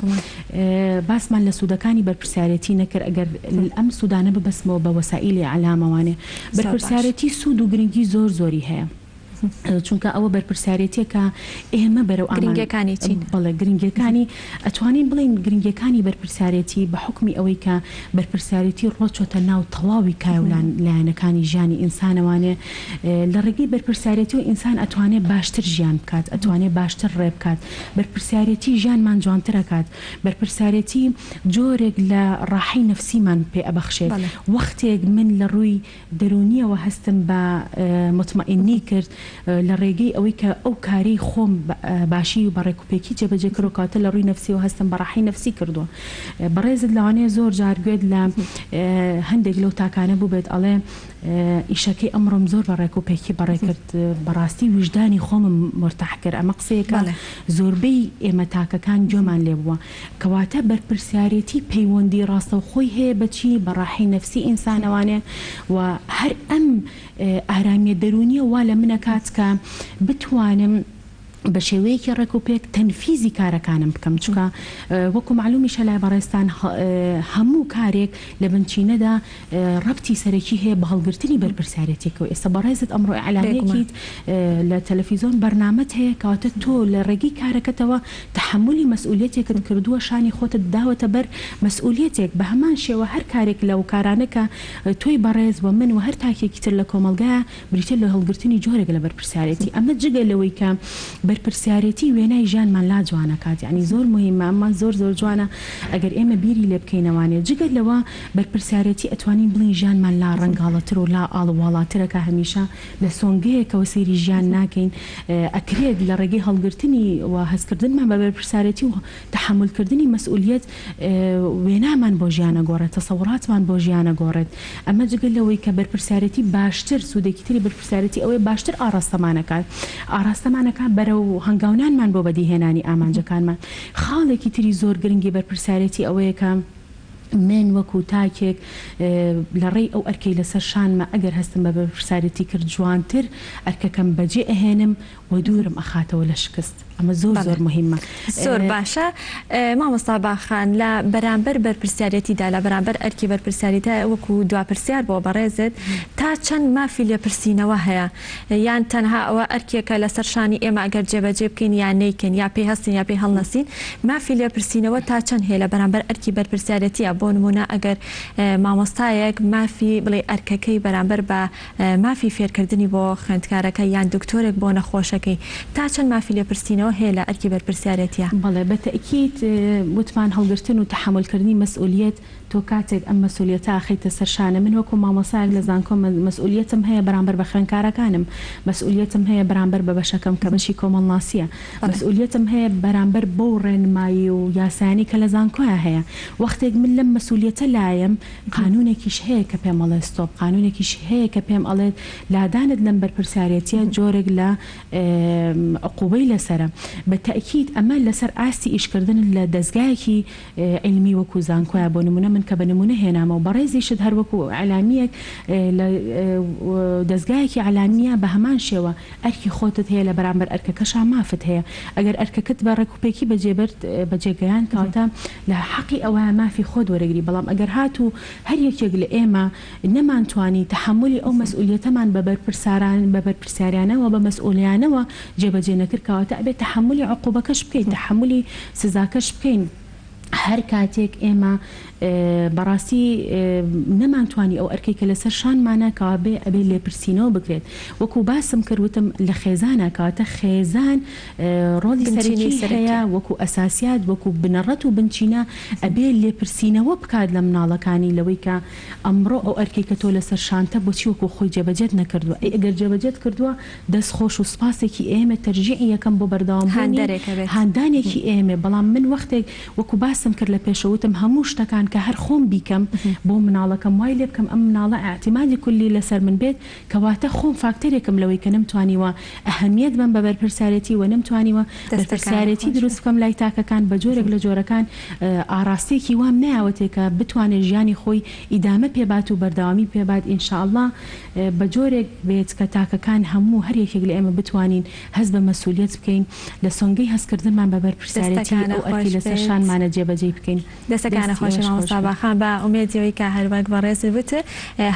باسمان لە سوودەکانی بەرپرسیارەتی نەکرد ئەگەر ئەم سوودانە ببەسمەوە بە وەسائیلی علامەوانێ. بەرپرسیارەتی سوود و گرنگی زۆری هەیە چونکە ئەوە بەرپرسیارەتێکە ئێمە بەرەو گرنگەکانی چین بەڵێ گرنگەکانی ئەتوانین بڵین گرنگەکانی بەرپرسیارەتی بە حکمی ئەوەی کە بەرپرسیارەتی ڕۆچۆتە ناو تەواوی کایولان لایەنەکانی ژیانی ئینسانەوانێ لە ڕێگەی بەرپرسیارەتی و ئینسان ئەتوانێت باشتر ژیان بکات ئەتوانێت باشتر ڕێ بکات. بەرپرسیارەتی ژیانمان جوانترەکات. بەرپرسیارەتی جۆرێک لە ڕاحەی نەفسیمان پێ ئەبەخشێت. وەختێک من لە ڕووی دەرونیەوە هەستم بە مطمئنی کرد لە ڕێگەی ئەوەی کە ئەو کاری خۆم باشی و بەڕێکوپێکی جێبەجێ کرد و کاتە لە ڕووی نەفسی و هەستم بە ڕاحەی نەفسی کردووە. بەڕێزت لەوانەیە زۆر جارگوێت لە هەندێک لەو تاکانە بوو بێت ئەڵێ ئیشەکەی ئەمڕۆم زۆر بەڕێکوپێکی بەڕێ کرد بەڕاستی وجدانی خۆمم مرتاح کرد. ئەمە قسەیەکە زۆربەی ئێمە تاکەکان گوێمان لێ بووە کەواتە بەرپرسیارەتی پەیوەندی ڕاستەوخۆی هەیە بەچی بە ڕاحەی نەفسی ئینسانەوانێ و هەر ئەم ئارامیە دەرونیە وا لە منە کات کە بتوانم بە شێوەیەکی ڕێکوپێک تەنفیزی کارەکانم بکەم چونکە وەکو معلومیشە لای بەڕێستان هەموو کارێک لە بنچینەدا ڕەبتی سەرەکی هەیە بە هەڵگرتنی بەرپرسیارەتێکەوە. ئێستا بەڕێزت ئەمڕۆ ئەعلانەیەکیت لە تەلەڤیزۆن بەرنامەت هەیە کەواتە تۆ لە ڕێگەی کارەکەتەوە تەحملی مەسئولیەتێکت کردووە شانی خۆتت داوەتە بەر مەسئولیەتێک. بە هەمان شێوە هەر کارێک لەو کارانەکە تۆی بەڕێز و من و هەر تاکێکی تر لە کۆمەلگایە بریتە لە هەڵگرتنی جۆرێک لە بەرپرسیارەتی. ئەمە جگە لەوەی کە بەرپرسیارەتی وێنای ژیانمان لا جوانەکات، یعنی زۆر مهمە، ئەمە زۆر جوانە ئەگەر ئێمە بیری لێ بکەینەوانێت. جگەر لەوە بەرپرسیارەتی ئەتوانین بڵین ژیانمان لا ڕەنگاڵەتر و لا ئاڵواڵاترەکە هەمیشە لە سۆنگەیەکەوە سەیری ژیان ناکەین. ئەکرێت لە ڕێگەی هەڵگرتنی و هەستکردنمان بە بەرپرسیارەتی و تحملکردنی مەسئولیت وێنامان بۆ ژیانە گۆڕێت، تەسەوراتمان بۆ ژیانە گۆڕێت. ئەمە جگەل لەوەی کە بەرپرسیارەتی باشتر سوودێکی تری بەرپرسیارەتی ئەوەی باشتر ئاراستەمانەکات بەرەو هەنگاونانمان بۆ بەدیهێنانی ئامانجەکانمان. خاڵێکی تری زۆر گرنگی بەرپرسیارەتی ئەوەیە کە من وەکو تاکێک لە ڕێی ئەو ئەرکەی لەسەر شانمە ئەگەر هەستم بە بەرپرسیارەتی کرد جوانتر ئەرکەکەم بەجێ ئەهێنم و دوورم ئەخاتەوە لە شکست. ئەمە زۆر مهمە. زۆر باشە. مامۆستا باخان لە بەرامبەر بەرپرسیارەتیدا لە بەرامبەر ئەرکی بەرپرسیاریتە وەکو دوپرسیار بۆ بەڕێزت تا چەند مافی لێپرسینەوە هەیە، یان تەنها ئەوە ئەرکێکە لەسەر شانی ئێمە ئەگەر جێبەجێ بکەین یان نەیکەین یا پێی هەستین یا پێی هەڵنەسین، مافی لێپرسینەوە تا چەند هەیە لە بەرامبەر ئەرکی بەرپرسیارەتیە؟ بۆ نمونە ئەگەر مامۆستایەک مافی بڵێ ئەرکەکەی بەرامبەر بە مافی فێرکردنی بۆ خوێندکارەکە یان دکتۆرێک بۆ نەخۆشەکەی، تا چەند مافی لێپرسینەوە هەیە لە ئەرکی بەرپرسیارەتیە؟ بەڵێ بەتەکید وتمان هەڵگرتن و تحملکردنی مەسئولیت تۆ کاتێک ئەم مەسئولیتە ئاخیتە سەر شانە. من وەکو مامۆسایەک لە زانکۆ مەسئولیتم هەیە بەرامبەر بە خوێندکارەکانم، مەسئولیتم هەیە بەرامبەر بە بەشەکەم کە بەشی کۆمەڵناسیە، مەسئولیتم هەیە بەرامبەر بەو ڕێنمایی و یاسانی کە لە زانکۆیە هەیە. وەختێک من لەم مەسئولیتە لایم قانونێکیش هەیە کە پێم ئەڵێ ستۆپ، قانونێکیش هەیە کە پێم ئەڵێت لادانت لەم بەرپرسیارەتیە جۆرێک لە عقوبەی لەسرە. بەتەکید ئەمە لەسەر ئاستی ئیشکردن لە دەستگایەکی علمی وەکو زانکۆیە. بۆ نمونە من کە بە نمونە هێنامە و بەڕێزیشت هەر وەکو ئەعلامیەک لە دەستگایەکی ئەعلامیە بە هەمان شێوە ئەرکی خۆتت هەیە لە بەرامبەر ئەرکەکەشا مافت هەیە. ئەگەر ئەرکەکەت بە ڕێکوپێکی بەجێگەیان کەواتە لە حەقی ئەوە مافی خۆت وەرەگری. بەڵام ئەگەر هاتوو هەر یەکێک لە ئێمە نەمانتوانی تحملی ئەو مەسئولیتەمان بە بەرپرسیارانەوە بە مەسئولیانەوە جێبەجێ نەکرد کەواتە ئەبێت تحملی عقوبەکەش بکەین، تحملی سزاکەش بکەین. هەر کاتێک ئێمە بەڕاستی نەمانتوانی ئەو ئەرکەی کە لەسەر شانمانە کەوابێ ئەبێ لێپرسینەوە بکرێت. وەکو باسم کردوتم لە خێزانە کاتە خێزان ڕۆڵی سەرەکی هەیە وەکو ئەساسیات وەکو بنەڕەت و بنچینە ئەبێ لێپرسینەوە بکات لە مناڵەکانی لەوەی کە ئەمڕۆ ئەو ئەرکەی کە تۆ لەسەر شانتە بۆچی وەکو خۆی جێبەجێت نەکردووە. ئەگەر جێبەجێت کردووە دەستخۆش و سپاسێکی ئێمە تەرجیعی یەکەم بۆ بەردەوامبوونی هاندانێکی ئێمە. بەڵام من وەختێک وەکو باسم کرد لە پێشەوتم هەموو شتەکان کە هەر خۆم بیکەم بۆ مناڵەکەم وای لێ بکەم ئەم مناڵە ئاعتیمادی کولی لەسەر من بێت کەواتە خۆم فاکتەرێکم لەوەی کە نەمتوانیوە ئەهەمیەت بم بە بەرپرسیارەتی و نەمتوانیوە بەرپرسیارەتی دروست بکەم لای تاکەکان بە جۆرێک لە جۆرەکان ئاراستێکی وام نەیاوەتێکە بتوانێت ژیانی خۆی ئیدامە پێبات و بەردەوامی پێبات ئینشاءالله بە جۆرێک بێت کە تاکەکان هەموو هەر یەکێک لە ئێمە بتوانین هەست بە مەسئولیت بکەین لە سۆنگەی هەستکردنمان بە بەرپرسیارەتی ئەو ئەرکی لەسەر شانمانە جێبەجێ بکەین. دەستەکانە خۆشی مامۆستا باخان بە ئومێدیەوەی کە هەروەک بەڕێز وتر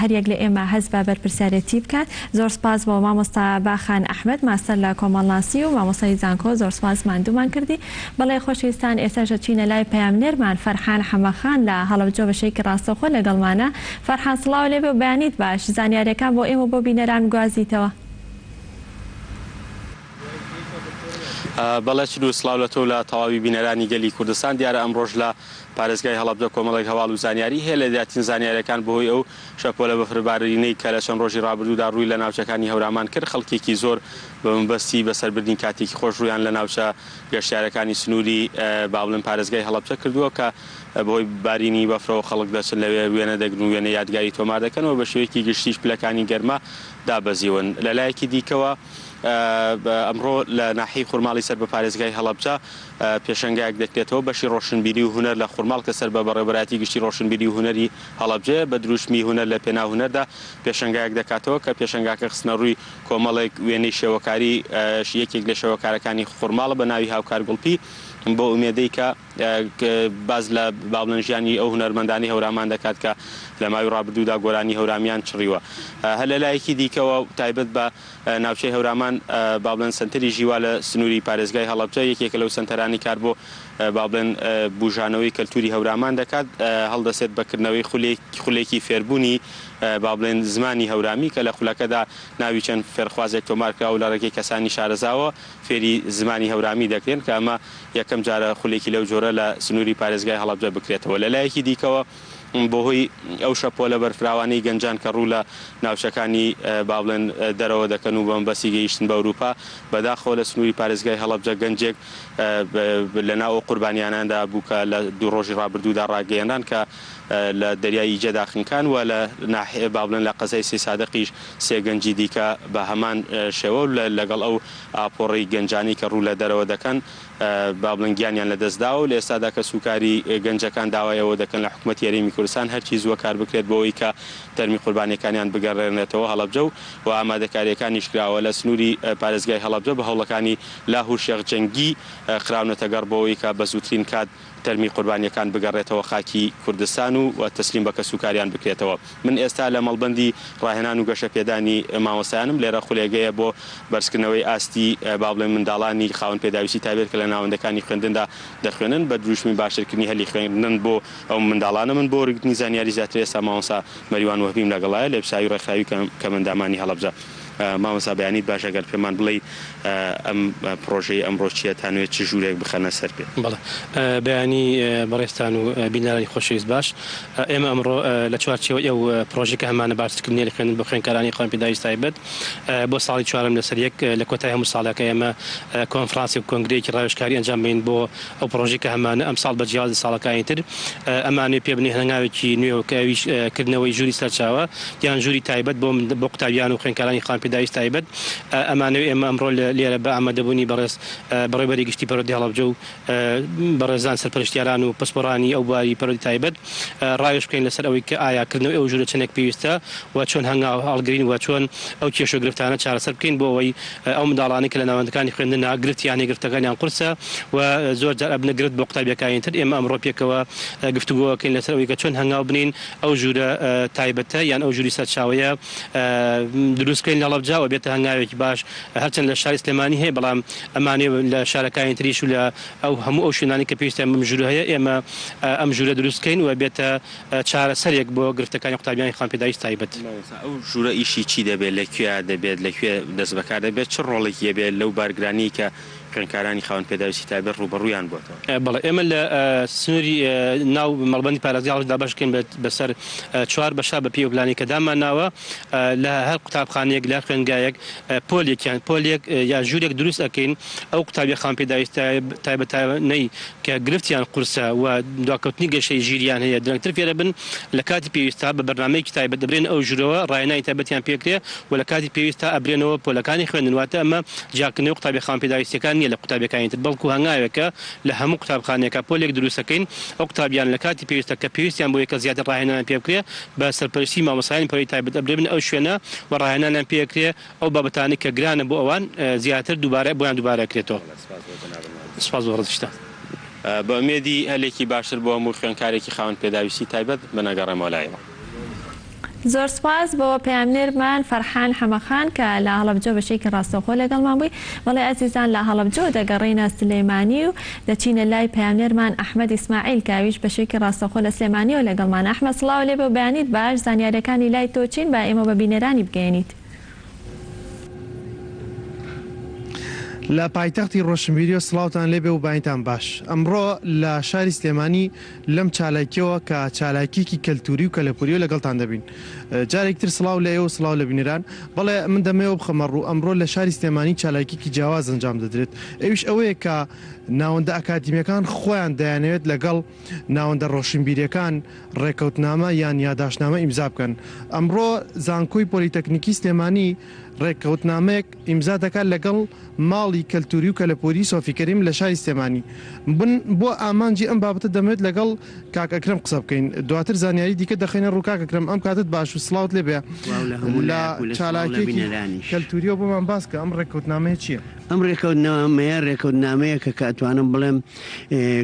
هەر یەک لە ئێمە هەست بە بەرپرسیارەتی بکات. زۆر سپاس بۆ مامۆستا باخان ئەحمەد ماستەر لە کۆمەڵناسی و مامۆستای زانکۆ، زۆر سپاس ماندوومان کردی. بەڵێ خۆشەویستان ئێستاژە چینە لای پەیامنێرمان فەرحان حەمەخان لە هەڵەبجە بەشەیەکی ڕاستەوخۆ لەگەڵمانە. فەرحان سڵاو لێبێ و بەیانیت باش زانیاریەکان بۆ ئێمە بۆ بینەران گوازیتەوە. بەڵێ چ و سڵاو لە تۆ لە تەواوی بینەرانی گەلی کوردستان. دیارە ئەمڕۆژ لە پارێزگای هەڵەبجە کۆمەڵێک هەواڵ و زانیاری هەیە لە زیاترین زانیاریەکان بەهۆی ئەو شەپۆلە بەفربارینەی کە لە چەند ڕۆژی ڕابردوودا ڕووی لە ناوچەکانی هەورامان کرد. خەڵکێکی زۆر بە مەبەستی بەسەربردنی کاتێکی خۆش ڕوویان لە ناوچە گەشتیارەکانی سنووری با بڵێن پارێزگای هەڵەبجە کردووە کە بەهۆی بارینی بەفرەوە خەڵک دەچن لەوێ وێنە دەگرن و وێنە یادگاری تۆمار دەکەنەوە بە شێوەیەکی گشتیش پلەکانی گەرمە دابەزیون. لە لایەکی دیکەوە ئەمڕۆ لە ناحیەی خورماڵی سەر بە پارێزگای هەڵەبجە پێشەنگایەک دەکرێتەوە بەشی ڕۆشنبیری و هونەر لە خورماڵ کە سەر بە بەڕێوەبەرایەتی گشتی ڕۆشنبیری و هونەری هەڵەبجە بە دروشمی هونەر لە پێناو هونەردا پێشەنگایەک دەکاتەوە کە پێشەنگاکە خستنە ڕووی کۆمەڵێک وێنەی شێوەکاری یەکێک لە شێوەکارەکانی خورماڵە بە ناوی هاوکار گوڵپی بۆ ئومێدەی کە باز لە باڵێن ژیانی ئەو هونەرمەندانی هەورامان دەکات کە لە ماوەی ڕابردوودا گۆرانی هەورامیان چڕیوە. هە لە لایەکی دیکەوە تایبەت بە ناوچەی هەورامان باڵێن سنتەری ژیوا لە سنووری پارێزگای هەڵەبجە یەکێکە لەو سنتەرانی کار بۆ باڵێن بژانەوەی کەلتوری هەورامان دەکات، هەڵدەسێت بەکردنەوەی خولێکی فێربوونی با بڵێن زمانی هەورامی کە لە خولەکەدا ناوی چەند فێرخوازێک تۆمارکرا و لە ڕێگەی کەسانی شارەزاوە فێری زمانی هەورامی دەکرێن کە ئەمە یەکەم جارە خولێکی لەو جۆرە لە سنووری پارێزگای هەڵەبجە بکرێتەوە. لە لایەکی دیکەوە بۆهۆی ئەو شەپۆلە بەرفراوانەی گەنجان کە ڕوو لە ناوچەکانی با بڵێن دەرەوە دەکەن و بەمبەسی گەیشتن بە ئەوروپا بەداخەوە لە سنووری پارێزگای هەڵەبجە گەنجێک لەناو قوربانیاناندا بوو کە لە دوو ڕۆژی ڕابردوودا ڕاگەیەنان کە لە دەریای جەدا خنکان و لە ناحیە با بڵێن لە قەزای سێ سادەقیش سێ گەنجی دیکە بە هەمان شێوە لەگەڵ ئەو ئاپۆڕی گەنجانی کە ڕوو لە دەرەوە دەکەن با بڵێن گیانیان لەدەستداوە و لە ئێستادا کە سوکاری گەنجەکان داوایەوە دەکەن لە حکوومەتی هەرێمی کوردستان هەرچی زووە کار بکرێت بۆەوەی کە تەرمی قوربانیەکانیان بگەڕێنێتەوە هەڵەبجە و ئامادەکاریەکانیش کراوە لە سنووری پارێزگای هەڵەبجە بە هەوڵەکانی لاهور شێخ جەنگی خراونەتە گەڕ بۆەوەی کە بە زووترین کات تەرمی قوربانیەکان بگەڕێتەوە خاکی کوردستان و تەسلیم بە کەسوکاریان بکرێتەوە. من ئێستا لە مەڵبەندی ڕاهێنان و گەشە پێدانی مامۆسایانم لێرە خولێگەیە بۆ بەرزکردنەوەی ئاستی با بڵێن منداڵانی خاوەن پێداویستی تایبەت کە لە ناوەندەکانی خوێندندا دەخوێنن بە دروشمی باشترکردنی هەلی خوێندن بۆ ئەو منداڵانە. من بۆ ڕگرتنی زانیاری زیاتر ئێستا مامۆسا مەریوان وهبیم لەگەڵایە لە پساوی ڕێکخراوی کەمەندامانی هەڵەبجە. مامۆسا بەیانیت باشە گەر پێمان بڵێ ئەم پرۆژەی ئەمڕۆ چیە تانوێت چ ژوورێک بخەنە سەر پێ. بەڵێ بەیانی بەڕێستان و بینەرانی خۆشەویست باش، ئێمە ئەمڕۆ لە چوارچێوە ئەو پرۆژێکە هەمانە باشترکردنی لە خوێندن بە خوێندکارانی خاوەن پێداویستی تایبەت بۆ ساڵی چوارەم لەسەر یەک لە کۆتای هەموو ساڵەکە ئێمە کۆنفرانسی و کۆنگرەیەکی ڕاوێژکاری ئەنجام بدەین بۆ ئەو پرۆژێکە هەمانە ئەم ساڵ بە جیازی ساڵەکانی تر ئەمانەی پێ بنێ هەنگاوێکی نوێ و کردنەوەی ژووری سەرچاوە یان ژووری تایبەت بۆ قوتابیان و خوێندکارانی خاوەن پێداویستی تایبەت ئەمانەوێ ئێمە ئەمڕۆ لێرە بە ئامادەبوونی بەڕێز بەڕێوەبەری گشتی پەروەردەی هەڵەبجە و بەڕێزان سەرپەرشتیاران و پسپۆرانی ئەو باری پەروەردەی تایبەت ڕاوێژ بکەین لەسەر ئەوەی کە ئایاکردنەوەی ئەو ژوورە چەندێک پێویستە و چۆن هەنگاو هەڵگرین و چۆن ئەو کێشە و گرفتانە چارەسەر بکەین بۆ ئەوەی ئەو منداڵانی کە لە ناوەندەکانی خوێندندا گرفتیانی گرفتەکانیان قورسە و زۆر جار ئەبنە گرت بۆ قوتابیەکانی تر. ئێمە ئەمڕۆ پێکەوە گفتوگۆکەین لەسەر ئەوەی کە چۆن هەنگاو بنین ئەو ژوورە تایبەتە یان ئەو ژووری سەرچاوەیە دروستکەین لە هەڵەبجە و بێتە هەنگاوێکی باش هەرچەند لە شاری سلێمانی هەیە بەڵام ئەمانێ لە شارەکانی تریش و لە ئەو هەموو ئەو شوێنانی کە پێویستیان بەم ژوورە هەیە ئێمە ئەم ژوورە دروستکەین و بێتە چارەسەرێک بۆ گرفتەکانی قوتابیانی خاوەن پێداویستی تایبەت. ئەو ژوورە ئیشی چی دەبێت لەکوێ دەبێت لەکوێ دەست بەکار دەبێت چ ڕۆڵێکی دەبێت لەو بارگرانی کە خوێندکارانی خاوەن پێداویستی تایبەت ڕوبەڕوویان بۆتەوە؟ بەڵێ ئێمە لە سنووری ناو مەڵبەندی پارێزگاڵدا بەشکەین بەسەر چوار بەشا بە پێی و پلانی کە داماناوە لە هەر قوتابخانەیەک لە خوێنگایەک پۆلێک یا ژوورێک دروست ئەکەین ئەو قوتابی خاوەن پێداویستی تایبەتانەی کە گرفتیان قورسە و دواکەوتنی گەشەی ژیریان هەیە درەنگتر فێرە بن لە کاتی پێویستە بە بەرنامەیەکی تایبەت دەبرێن ئەو ژوورەوە ڕاهێنانی تایبەتیان پێکرێ و لە کاتی پێویستە ئەبرێنەوە پۆلەکانی خوێندن واتە ئەمە جاکردنەوەی قوتابی خاوەن پێداویستیەکان نیە لە قوتابیەکانی تر بەڵکو هەنگاوێکە لە هەموو قوتابخانەیەکە پۆلێک دروستەکەین ئەو قوتابیان لە کاتی پێویستە کە پێویستیان بۆ یەکە زیاتر ڕاهێنانیان پێ بکرێ بە سەرپەرشتی مامۆستایانی پەروەردەی تایبەت ئەبرێن ئەو شوێنە و ڕاهێنانیان پێکرێ ئەو بابەتانی کە گرانە بۆ ئەوان زیاتر بۆیان دووبارە کرێتەوە. سپاس بۆ ڕزشتە. بە ئومێدی هەلێکی باشتر بۆ هەموو خوێندکارێکی خاوەن پێداویستی تایبەت بەنەگەڕێمەوە لایەوە. زۆر سپاس بۆ پەیامنێرمان فەرحان حەمەخان کە لە هەڵەبجە بەشێکی ڕاستەوخۆ لەگەڵمان بووی. بەڵێ ئەزیزان لە هەڵەبجە دەگەڕێنە سلێمانی و دەچینە لای پەیامنێرمان ئەحمەد ئیسماعیل کاویش بەشێکی ڕاستەوخۆ لە سلێمانی و لەگەڵمان. ئەحمەد سڵاو لێ بێ و بەیانیت باش زانیاریەکانی لای تۆ چین با ئێمە بە بینەرانی بگەێنیت. لە پایتەختی ڕۆشنبیری و سڵاوتان لێبێ و باینتان باش. ئەمڕۆ لە شاری سلێمانی لەم چالاکیەوە کە چالاکیکی کەلتوری و کەلەپوری و لەگەڵتان دەبین. جارێکتر سڵاو لە ئێوە سڵاو لە بینێران. بەڵێ من دەمەوە بخەمە ڕوو ئەمڕۆ لە شاری سلێمانی چالاکیکی جیاواز ئەنجام دەدرێت. ئەویش ئەوەیە کە ناوەندە ئەکادیمیەکان خۆیان دەیانەوێت لەگەڵ ناوەندە ڕۆشنبیریەکان ڕێکەوتنامە یان یاداشنامە ئیمزا بکەن. ئەمڕۆ زانکۆی پۆلیتەکنیکی سلێمانی ڕێککەوتنامەیەک ئیمزا دەکات لەگەڵ ماڵی کەلتوری و کەلەپۆری سۆفی کەریم لە شاری سلێمانی. بۆ ئامانجی ئەم بابەتە دەمێت لەگەڵ کاک ئەکرەم قسە بکەین. دواتر زانیاری دیکە دەخینە ڕوو کاک ئەکرەم ئەم کاتت باش و سڵاوت لێ بێ لە چالاکیێکی کەلتوریەوە بۆمان باس کە ئەم ڕێککەوتنامەیە چییە؟ ئەم ڕێکەوتنامەیە ڕێکەوتنامەیە کە کاتوانم بڵێم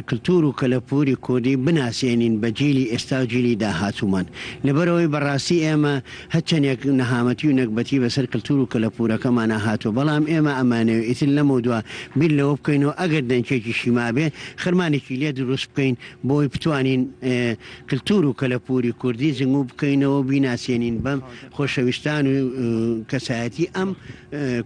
کللتور و کەلەپوری کوردی بناسیێنین بە جیلی ئێستا و جیلی داهاتوومان لەبەرەوەی بەڕاستی ئێمە هەچەندێک نەهامەتی و نەکبەتی بەسەر کللتور و کەلەپورەکەمان هاتووە بەڵام ئێمە ئەمانەوە ئیتر لەمە دووە بیر لەوە بکەینەوە ئەگەر دەنجێکی شیمابێ خرمانێکی لێ دروست بکەین بۆی بتوانین کللتور و کەلەپوری کوردی زنگوو بکەینەوە بیناسیێنین بەم خۆشەویستان و کەسایەتی ئەم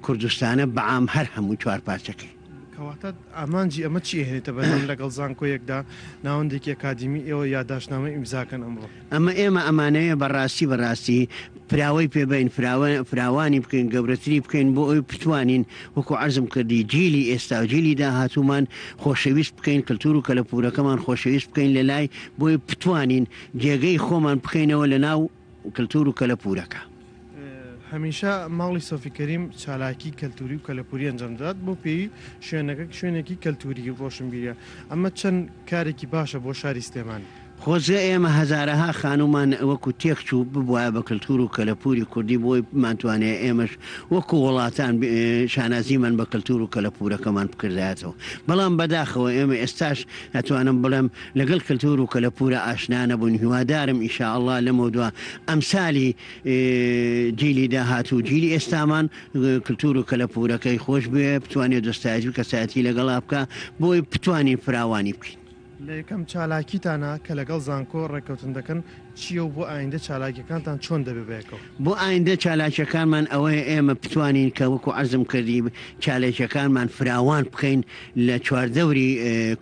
کوردستانە بەعام هەر هەموو چوار پارچەکەی کەواتە ئامانجی ئەمە چی هێنێتە بەرەم لەگەڵ زانکۆیەکدا ناوەندێکی ئەکادمی ئێوە یادداشتنامە ئیمزاکەن ئەمڕۆ ئێمە ئەمانەیە بەڕاستی پراوەی پێبین فراوانی بکەین گەورەتری بکەین بۆ ئەوی بتوانین وەکو عەرزم کردی جیلی ئێستا و جیلی داهاتوومان خۆشەویست بکەین کللتور و کەلەپورەکەمان خۆشەویست بکەین لە لای بۆی بتوانین جێگەی خۆمان بخەینەوە لە ناو کللتور و کەلەپورەکە. هەمیشە ماڵی سۆفی کەریم چالاکی کەلتوری و کەلەپوری ئەنجامدات بۆ پێی شوێنێکی کەلتوری ڕۆشنبیریە ئەمە چەند کارێکی باشە بۆ شاری سلێمانی. خۆزگە ئێمە هەزارەها خانومان وەکو تێکچوو ببووە بە کللتور و کەلەپوری کوردی بۆی ماتوانێت ئێمەش وەکو وڵاتان شانازیمان بە کللتور و کەلەپورەکەمان بکردایەتەوە بەڵام بەداخەوە ئێمە ئێستاش ئەتوانم بڵێم لەگەڵ کللتور و کەلەپورە ئاشنانە بوون هیوادارم ئینشاءالله لەمە دووە ئەمسالی جیلی داهاتوو جیلی ئێستامان کللتور و کەلەپورەکەی خۆش بێ بتوانێت دۆستایەتی و کەسایەتی لەگەڵا بکە بۆی بتوانین فراوانی بکەین. لە یەکەم چالاکیتانە کە لەگەڵ زانکۆ ڕێکەوتن دەکەن چیە و بۆ ئایندە چالاکیەکانتان چۆن دەبێتەوە؟ بۆ ئایندە چالاکیەکانمان ئەوەیە ئێمە بتوانین کە وەکو عەرزم کردی چالێکیەکانمان فراوان بکەین لە چواردەوری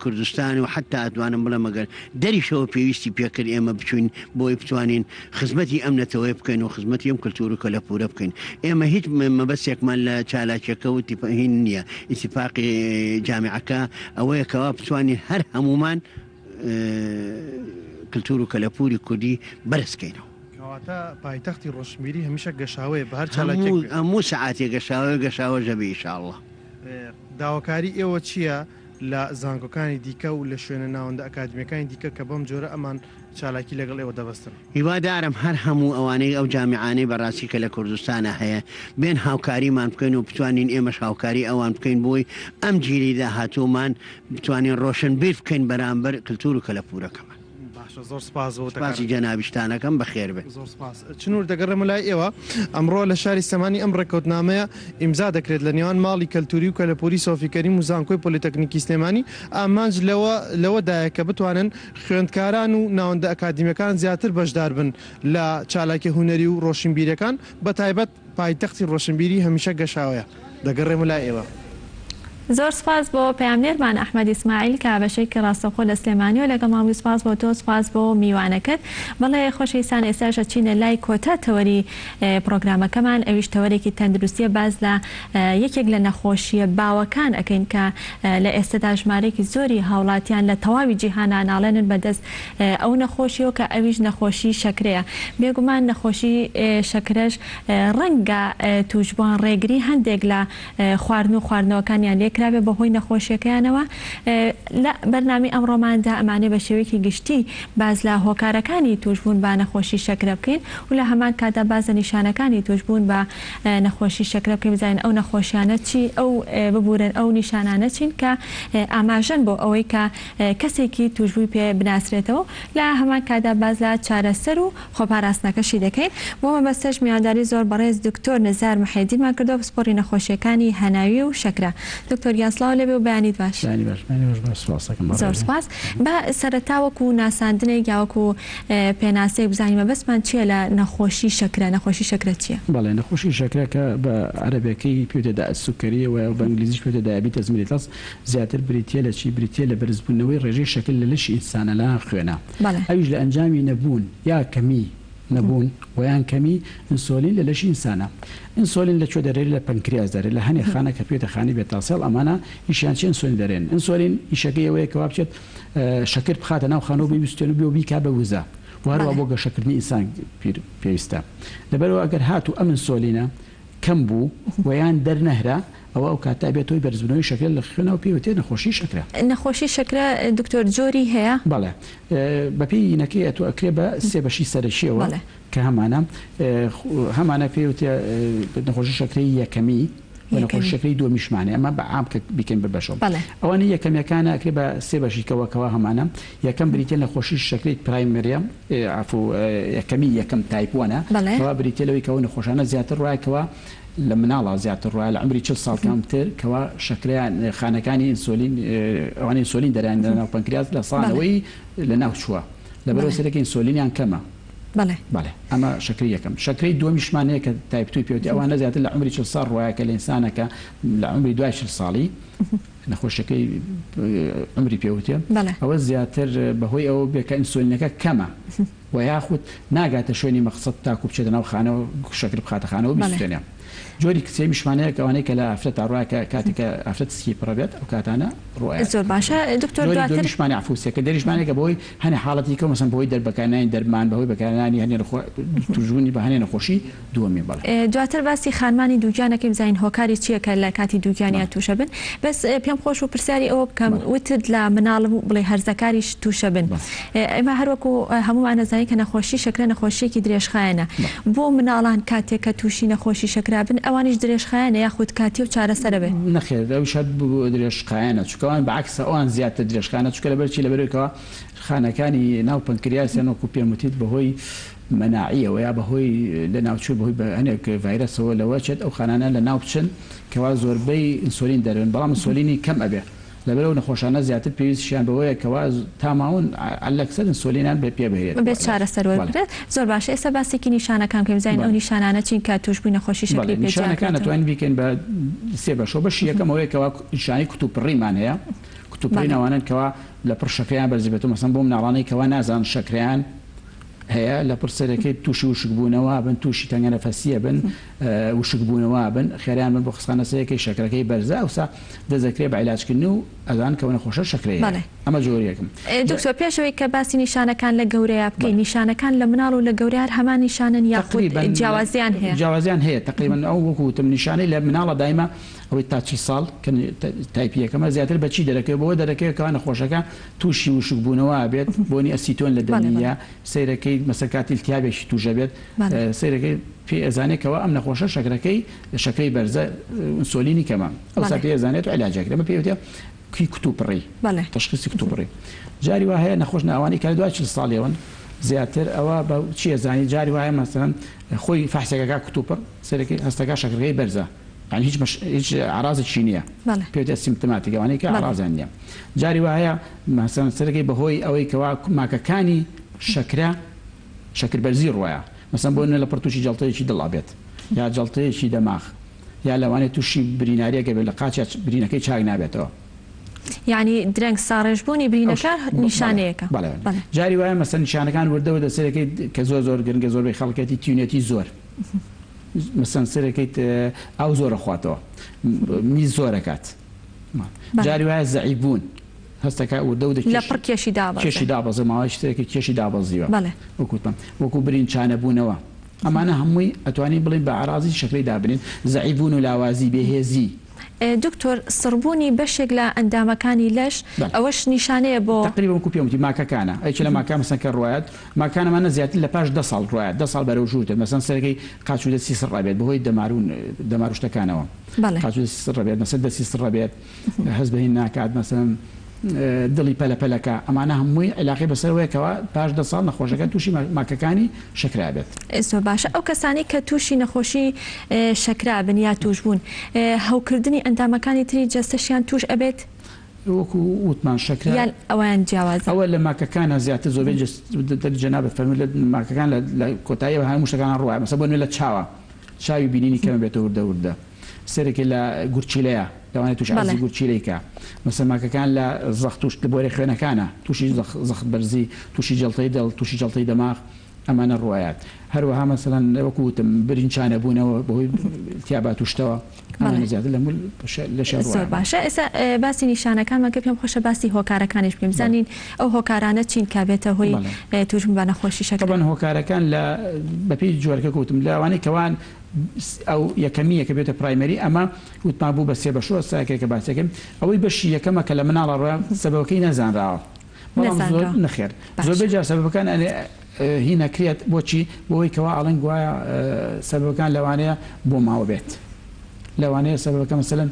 کوردستان و حتا ئەتوانم بڵێم ئەگەر دەریشەوە پێویستی پێکرد ئێمە بچوین بۆی بتوانین خزمەتی ئەم نەتەوەی بکەین و خزمەتی ئەم کللتور و کەلەپورە بکەین. ئێمە هیچ مەبەستێکمان لە چالاکیەکە و هین نییە ئیتیفاقی جامیعەکە ئەوەیە کەوا بتوانین هەر هەمومان کللتور و کەلەپوری کوردی بەرزکەینەوە. کەواتە پایتەختی ڕۆشنبیری هەمیشە گەشاوەیە بە هەر چالاکێک هەموو سەعاتێ گەشاوە ژەبێ ئینشاءالله. داواکاری ئێوە چییە لە زانکۆکانی دیکە و لە شوێنە ناوەندە ئەکادمیەکانی دیکە کە بەم جۆرە ئەمان چالاکی لەگەڵ ئێوە دەبەستن؟ هیوادارم هەر هەموو ئەوانەی ئەو جامیعانەی بەڕاستی کە لە کوردستانە هەیە بێن هاوکاریمان بکەین و بتوانین ئێمەش هاوکاری ئەوان بکەین بۆی ئەم جیلی داهاتوومان بتوانین ڕۆشنبیر بکەین بەرامبەر کللتور و کەلەپورەکەمان. زۆر سپاس بۆ باسی جەنابیشتانەکەم بەخێر بێت. زۆر سپاس. چنوور دەگەڕێمە لای ئێوە ئەمڕۆ لە شاری سلێمانی ئەم ڕێکەوتنامەیە ئیمزا دەکرێت لە نێوان ماڵی کەلتوری و کەلەپوری سۆفی کەریم و زانکۆی پۆلیتەکنیکی سلێمانی ئامانج لەوەدایە کە بتوانن خوێندکاران و ناوەندە ئەکادمیەکان زیاتر بەشدار بن لە چالاکی هونەری و ڕۆشنبیریەکان بە تایبەت پایتەختی ڕۆشنبیری هەمیشە گەشاوەیە. دەگەڕێمە لای ئێوە. زۆر سپاس بۆ پەیامنێرمان ئەحمەد ئیسماعیل کە بەشێکی ڕاستەوخۆ لە سلێمانی و لەگەڵ ماڵی سپاس بۆ تۆ سپاس بۆ میوانەکەت. بەڵێ خۆشەویستان ئێستاژە چینە لای کۆتا تەوەری پرۆگرامەکەمان ئەویش تەوەرێکی تەندروستیە باز لە یەکێک لە نەخۆشیە باوەکان ئەەکەین کە لە ئێستادا ژمارەیەکی زۆری هاوڵاتیان لە تەواوی جیهانە ناڵێنن بەدەست ئەو نەخۆشیەوە کە ئەویش نەخۆشی شەکرەیە. بێگومان نەخۆشی شەکرەش ڕەنگە توشبووان ڕێگری هەندێک لە خواردن و خواردنەوەکانیان لێ کرابێ بەهۆی نەخۆشیەکەیانەوە. لە بەرنامی ئەمڕۆماندا ئەمانێ بە شێوەیەکی گشتی باز لە هۆکارەکانی توشبوون بە نەخۆشی شەکرە بکەین و لە هەمان کاتا بازە نیشانەکانی توشبوون بە نەخۆشی شەکرە بکەین بزانین ئەو نەخۆشیانە چی ئەو ببورن ئەو نیشانانە چین کە ئاماژەن بۆ ئەوەی کە کەسێکی توشبووی پێ بناسرێتەوە. لە هەمان کادا باز لە چارەسەر و خۆپاراستنەکەشی دەکەین. بۆ مەبەستەش میوانداری زۆر بەڕێز دکتۆر نزار محێدیمان کردەوە پسپۆڕی نەخۆشیەکانی هەناوی و شەکرە. دکتۆر گیانسلااو لێبێ و بەیانیت باش. زۆر سپاس. بە سەرەتاوەکو ناساندنێک یاوەکو پێناسەیەک بزانین مەبەستمان چییە لە نەخۆشی شەکرە؟ نەخۆشی شەکرە چییە؟ بەڵێ نەخۆشی شەکرەکە بە عەرەبیەکەی پێوتێدا سوکەریەوە و بە ئینگلیزیش پێوتە دایابێتیس میلیتەس زیاتر بریتیە لە چی؟ بریتیە لە بەرزبوونەوەی ڕێژەی شەکر لە لەشی ئینسانە لە خوێنە. ئەویش لە ئەنجامی نەبوون یا کەمی نەبوون ویان کەمی ئینسۆلین لە لەشی ئینسانە. ئینسۆلین لەکوێ دەرێت؟ لە پەنکریاس دەرێت لە هەنێ خانە کە پێوتە خانی بێتاسێڵ ئەمانە ئیشیان چی ئینسۆلین دەرێن. ئینسۆلین ئیشەکەی ئەوەیە کەوا بچێت شەکر بخاتە ناو خانەوە بویستێن و بێ و بیکا بە وزە وهروە بۆ گەشەکردنی ئینسان پێویستە. لەبەرەوە ئەگەر هات و ئەم ئینسۆلینە کەم بوو ویان دەرنەهرا ئەوە ئەو کاتا بێتەوەی بەرزبوونەوەی شەکر لە خوێنەوە پێوتێ نەخۆشی شەکرە. نەخۆشی شەکرە دکتۆر جۆری هەیە؟ بەڵێ بەپێی یینەکەی ئەتو ئەکرێ بە سێ بەشی سەرەکیەوە کە هەمانە پێوتێ نەخۆشی شەکرەی یەکەمی نەخۆشیەکەی دووەمیشمانێ ئەمە بە عام کە بیکەین بەشەوە ئەوانە یەکەمیەکانە ئەکرێ بە سێ بەشیکەوەکەوە هەمانە یەکەم بریتە لە خۆشی شەکری پرایمەریە عفو یەکەمی یەکەم تایپوانە ئەوە بریتێلەوەی کەەوە نەخۆشانە زیاتر ڕایکەوە لە مناڵە زیاتر ڕای لە عمری 40 ساڵ کامتر کەوا شەکریان خانەکانی ئینسۆلین ئەوانەی ئینسۆلین دەران لە ناو پەنکریاس لە ساڵەوەی لە ناو چووە لەبەرەوە سەرەکە ئینسۆلینیان کەمە بەڵێ ئەمە شەکری یەکەم شەکرەی دووەمیشمانەیە کە تایپ 2 پێوتی ئەوانە زیاتر لە عمری 40 ساڵ ڕایە کە لە ئینسانەکە لە عمری دوای 40 ساڵی نەخۆشەکەی عمری پێوتێ ئەوە زیاتر بەهۆی ئەوە بێکە ئینسۆلینەکە کەمە و یاخود ناگاتە شوێنی مەقسەد تاکو بچێتە ناو خانەوە شەکر بخاتە خانەوە بیستێنێ جۆری کچێ میشمانەیە ئەوانەی کە لە ئافرەت ڕایکە کاتێکە ئافرەت سکی پڕەبێت ئەو کاتانە ڕۆیە زۆر باشە دکتۆر دواتر میشمانی عفوسیەکە دەریشمانێکە بەهۆی هەنێ حاڵەتی کە مەسەن بەهۆی دەربەکانانی دەرمان بەهۆی بەکارانی هەنێ توژبوونی بە هەنێ نەخۆشی دووەمی بەڵێ دواتر باسی خانمانی دووگیانەکەی بزانین هۆکاری چییە کە لە کاتی دووگیانیا تووشە بن بەس پێم خۆش و پرسیاری ئەوە بکەم وتت لە مناڵم بڵێ هەرزەکاریش تووشە بن ئێمە هەروەکو هەمومان نەزانین کە نەخۆشی شەکرە نەخۆشیێکی درێژخایەنە بۆ مناڵان کاتێک کە تووشی نەخۆشی شەکرا بن ئەوانیش درێژخایەنە یاخود کاتی و چارەسەرە بێ نەخێر ئەو شاد درێژخایەنە چکەوان بەعکسە ئەوان زیاتر درێژخانە چکە لەبەرچی لەبەرەوەیکەوە خانەکانی ناو پەنکریاسیان وەکو پێم وتیت بەهۆی مەناعیەوە یا بەهۆی لە ناوچوو بەهۆی بە هەنێک ڤایرەسەوە لەوە چێت ئەو خانانە لە ناو بچن کەوا زۆربەی ئینسۆلین دەرن بەڵام ئینسۆلینی کەم ئەبێ لەبەرەوە نەخۆشانە زیاتر پێویستیان بەوەیە کەوا تاماون ئەلەکسەر ئینسۆلینیان بێ پێ بهێت بێت چارەسەر وەرگرێت زۆر باشە ئێستا باسێکی نیشانەکان کە بزانین ئەو نیشانانە چین کە تووشبووی نەخۆشی شەکری پێ نیشانەکان دەتوانین بیکەین بە سێ بەشەوە بەشی یەکەمەوەی کەوا نیشانی کتوپڕیمان هەیە کتوپڕینەوانن کەوا لە پڕ شەکریان بەرزبێتەوە مەسەن بۆ مناڵانەی کەوا نازان شەکریان هەیە لە پرسەرەکەی تووشی وشکبوونەوە بن تووشی تەنگە نەفەسیە بن وشکبوونەوە بن خێران بن بۆ خستخانەسەیەکەی شەکرەکەی بەرزە ئەوسا دەزەکرێ بە عیلاجکردن و ئەزان کەەوە نەخۆشە شەکرەیە ئەمە جۆریەکەم دکتۆر پێشەوەی کە باسی نیشانەکان لە گەورەیە بکەین نیشانەکان لە مناڵ و لە گەورەیە هەمان نیشانن یاخود جیاوازیان هەیە جیاوازیان هەیە تقریبا ئەو وەکوتم نیشانەی لە مناڵە دایمە ئەوەی تا 40 ساڵ تایپیەکەمە زیاتر بەچی دەرەکەی بەوە دەرەکەیەوە نەخۆشەکە تووشی وشکبوونەوە بێت بۆنی ئەسیتۆن لە دەنیا سەیرەکەی مەسەکاتی التیابێکی تووشە بێت سەیرەکەی پێ ئەزانێکەوە ئەم نەخۆشە شەکرەکەی شەکرەی بەرزە ئینسۆلینی کەمان ئەوسا پێ ئەزانێت و عیلاجەکە ئەمە پێوتێ کی کتوپڕی تەشخیصی کتوپڕی جاری وا هەیە نەخۆش ناوانی کە دوای 40 ساڵیەوەن زیاتر ئەوە بە چی ئەزانی جاری وایە مەسەڵەن خۆی فەحسێکەکە کتوپڕ سەرەکەی هەستەکە شەکرەکەی بەرزە يعني هیچ عرازێکی نییە پێوتە سیمتماتیکەوانەی کە عرازیان نییە جاری وایە مەسەڵەن سەرەکەی بەهۆی ئەوەی کەوا ماکەکانی شەکر بەرزی ڕوایە مەسەڵەن بۆ لە پڕتوشی جەڵتەیەکی دڵابێت یا جەڵتەیەکی دەماغ یا لەوانێت تووشی بریناریەکە بێت لە قاچ برینەکەی چاک نابێتەوە یعنی درەنگ ساڕێژبوونی برینەکە نیشانەیەەکە جاری وایە مەسەڵەن نیشانەکان وردەوە دەسەرەکەی کە زۆر گرنگە زۆربەی خەڵکەتی تیونێتی زۆر مەسەڵەن سەرەکەیت ئەو زۆرە خواتەوە میز زۆرەکات جاری وایە زەعیف هەستەکە وردە لە پڕ کێشی دابەزە ماوەی شتێکی کێشی دابەزیوە وەکوتم وەکو برین چانەبوونەوە ئەمانە هەمووی ئەتوانین بڵین بە عرازی شەکری دابنین زەعیفون و لاوازی بێهێزی دکتۆر سڕبوونی بەشێک لە ئەندامەکانی لەش ئەوەش نیشانەیە بۆ تقریبا وەکو پێم وتی ماکەکانە ئەیچ لە ماکە مەسەن کە ڕوایەت ماکانەمانە زیاتر لە پاش 10 ساڵ ڕوایەت 10 ساڵ بەرەو ژوورتە مەسەن سەرەکەی قاچوودە سیسڕ ڕابێت بەهۆی دەماروشتەکانەوە قاچوودە سیسڕ ڕابێت مەسەن دە سیسڕ ڕابێت هەست بەهین ناکات مەسەن دڵی پەلەپەلەکە ئەمانە هەمووی علاقی بەسەرەوەیەکەوە پاش 10 ساڵ نەخۆشەکە تووشی ماکەکانی شەکرا بێت زۆر باشە ئەو کەسانی کە تووشی نەخۆشی شەکرا بن یا توش بوون هەوکردنی ئەندامەکانی تری جەستەشیان توش ئەبێت وەکو وتمان شەکرا ئەویان جیاواز ئەوە لە ماکەکانە زیاتر زۆربەی جەنابەت فەرمووی لە ماکەکان لە کۆتاییەوە هەموو شتەکان ڕوایە مەسەڵەن بۆ لە چاوی بینینی کەمە بێتەوە وردە سەرێکی لە گورچیلەیە لەوانێت توش عزی گورچیلەیکە مەسەڵەن ماکەکان لە زەخت توش بۆرە خوێنەکانە تووشی زەخت بەرزی تووشی جەڵتەی دڵ تووشی جەڵتەی دەماغ ئەمانە ڕوایەت هەروەها مەسەڵەن وەکوتم برینچانە بوونەوە بەهۆی تیابات توشتەوە زیاتر لە زۆر باشە ئێستا باسی نیشانەکانمان کە پێم خۆشە باسی هۆکارەکانیش بکەین بزانین ئەو هۆکارانە چین کابێتە هۆی توشبوون بە نەخۆشی شەکرە هۆکارەکان لە بەپی جوارەکە کوتم لەوانەی کەوان ئەو یەکەمیە کە بێتە پرایمەری ئەمە وتمان بوو بە سێ بەشەوە ساکێکە باسەکەم ئەوەی بەشی یەکەمە کە لە مناڵە ڕۆیان سەبەکەی نەزانراوە بەڵام زۆر نەخێر زۆربەی جار سەبەکان هی نەکرێت بۆچی بۆی کەوا ئاڵنگ وایە سەبەکان لەوانەیە بۆ ماوە بێت لەوانەیە سەبەبەکە مەسەلەن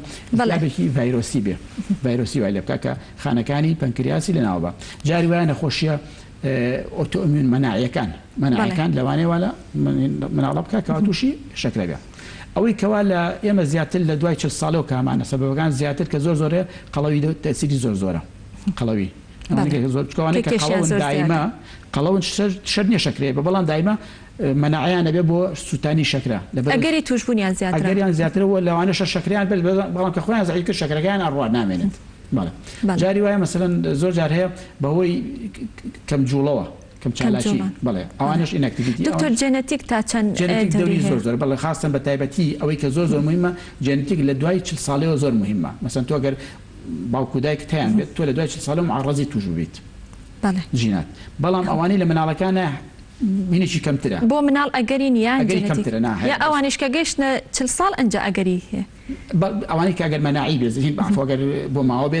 بێکی ڤایرۆسی بێ ڤایرۆسی وای لێ بکە کە خانەکانی پەنکریاسی لەناو بە جاری وایە نەخۆشیە ئۆتۆئیمیون مەناعەکان لەوانەیە وایە مناڵە بکە کەوا تووشی شەکرە بێ ئەوەی کەوا لە ئێمە زیاتر لە دوای 40 ساڵەوە کامانە سەبەبەکان زیاتر کە زۆر زۆرە قەڵەوی تەسیری زۆرە قەڵەوی دایمە قەڵەون شەر نییە شەکرێ بە بەڵام دایمە مناعیان نەبێ بۆ سووتانی شەکرە ئەگەری توشبوونیان زیاتر ئەگەریان زیاترەوە لەوانە شەکریان بەڵام کە خۆیان زەعیف کرد شەکرەکەیان ئەڕوا نامێنێت جاری وایە مەسەلەن زۆر جار هەیە بەهۆی کەم جوڵەوە کەم چالاکی بڵێ ئەوانش ئینەکتیڤیتی دکتۆر جێنەتیک تا چەند دەوری زۆر بەڵێ خاستن بە تایبەتی ئەوەی کە زۆر مهمە جێنەتیک لە دوای 40 ساڵەوە زۆر مهمە مەسەن تۆ ئەگەر باوکو دایک تیان بێت تۆ لە دوای 40 ساڵە معڕەزی توش بیت ژینات بەڵام ئەوانەی لە مناڵەکانە مینێکی کەمترە بۆ مناڵ ئەگەری یان کەمترە یا ئەوانش کە گەشتە 40 ساڵ ئەنجا ئەگەری هەیە ئەوانەی کە ئەگەر مەناعی بێ ئەگەر بۆ ماوە بێ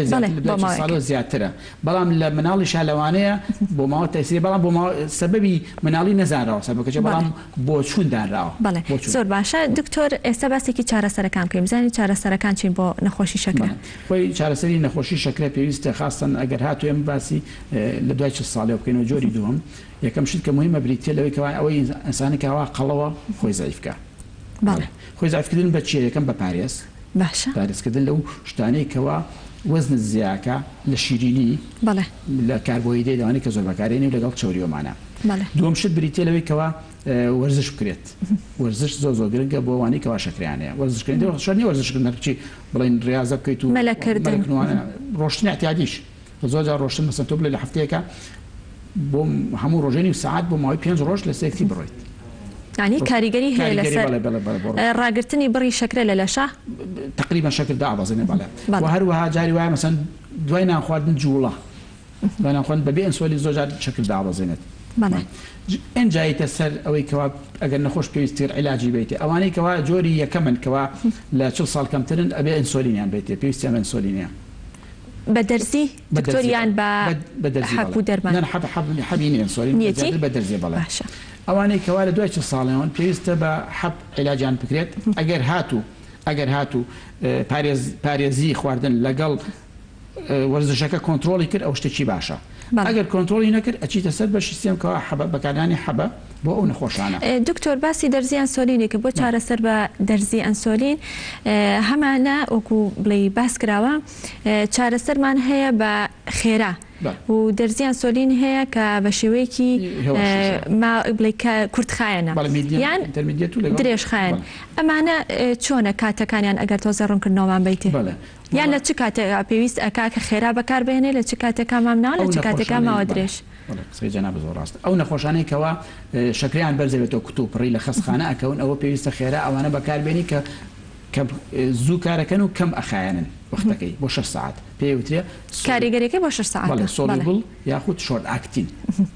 ساڵۆ زیاترە بەڵام لە مناڵیش لەوانەیە بۆ ماوە تەسیری بەڵام بۆ سەبەبی مناڵی نەزانراوە سەبەکەچە بەڵام بۆ چوون دانراوە زۆر باشە دکتۆر ئێستا باسێکی چارەسەرەکان بکەین بزانین چارەسەرەکان چین بۆ نەخۆشی شەکرە خۆی چارەسەری نەخۆشی شەکرە پێویستە خاستن ئەگەر هاتوو ئێمە باسی لە دوای 40 ساڵێ بکەینەوە جۆری دووەم یەکەم شت کە مهمە بریتە لەوەی کەوا ئەوەی ئەنسانی کەوا قەڵەوە خۆی زایفکە خۆی زایفکردن بە چیە یەکەم بە پارێز باشە پارێزکردن لەو شتانەی کەوا وەزن زیاکە لە شیرینی لە کاربۆیدەی لەوانەی کە زۆر بەکارێنی و لەگەڵ چۆریۆمانە دووەم شت بریتە لەوەی کەوا وەرزش بکرێت وەرزش زۆر زۆر گرنگە بۆ ئەوانەی کەوا شەکرەیانەیە وەرزشکردن شەرنی وەرزشکردن هەرچی بڵێن ڕاضە بکەیت و مەلەکردن ڕۆشتنی احتیاجیش زۆر جار ڕۆشتن مەسەن تۆ بڵێ لە هەفتەیەکە بۆ هەموو ڕۆژێنی و ساعت بۆ ماوەی 5 ڕۆژ لە سێکتی بڕۆیت ینی کاریگەری هەیە لەسەر ڕاگررتنی بڕی شەکرە لە لەشە تقریبا شەکر دابەزێنێ بەڵێ و هەروەها جاری وایە مەسەن دوای نانخواردن جوڵە دوای نانخواردن بەبێ ئەنسۆلی زۆر جار شەکر دابەزێنێت ئەنجایتە سەر ئەوەی کەوا ئەگەر نەخۆش پێویستتر عیلاجی بیتێ ئەوانەی کەوا جۆری یەکەمن کەوا لە 40 ساڵ کەمترن ئەبێ ئەنسۆلینیان بیتێ پێویستیان ئەنسۆلینیە بە دەرزی دکتۆریان بە حەب و دەرمان حەبینی ئەنسۆلین بە دەرزی بەڵێ ئەوانەی کەوا لە دوای 40 ساڵەوەن پێویستە بە حەب عیلاجیان بکرێت ئەگەر هاتوو پارێزی خواردن لەگەڵ وەرزشەکە کۆنتترۆلی کرد ئەو شتێکی باشە ئەگەر کۆنتترۆلی نەکرد ئەچیتە سەر بە سیستم کەوا حەبە بەکارانی حەبە بۆ ئەو نەخۆشانە دکتۆر باسی دەرزی ئەنسۆلینی کە بۆ چارەسەر بە دەرزی ئەنسۆلین هەمانە وەکو بڵێ باس کراوە چارەسەرمان هەیە بە خێرا و دەرزی ئەنسۆلین هەیە کە بە شێوەیەکی بڵێکە کورتخایەنە یان درێژخایەن ئەمانە چۆنە کاتەکانیان ئەگەر تۆزە ڕوونکردنەوەمان بیتێ یان لە چ کاتێک پێویست ئەکا کە خێرا بەکاربێنێ لە چ کاتێکا مامناوە لە چ کاتێکا ماوە درێژ جەناب زۆر ڕاست ئەو نەخۆشانەی کەوا شەکریان بەرزێتەوە کتوپڕی لە خەسخانە ئەکەون ئەوە پێویستە خێرا ئەوانە بەکاربێنی کە زوو کارەکەن و کەم ئەخایەنن وەختەکەی بۆ 6 ساعت پێوترێ کاریگەریەکەی بۆ 6 ساعت سۆلیبل یاخود شۆرت ئاکتین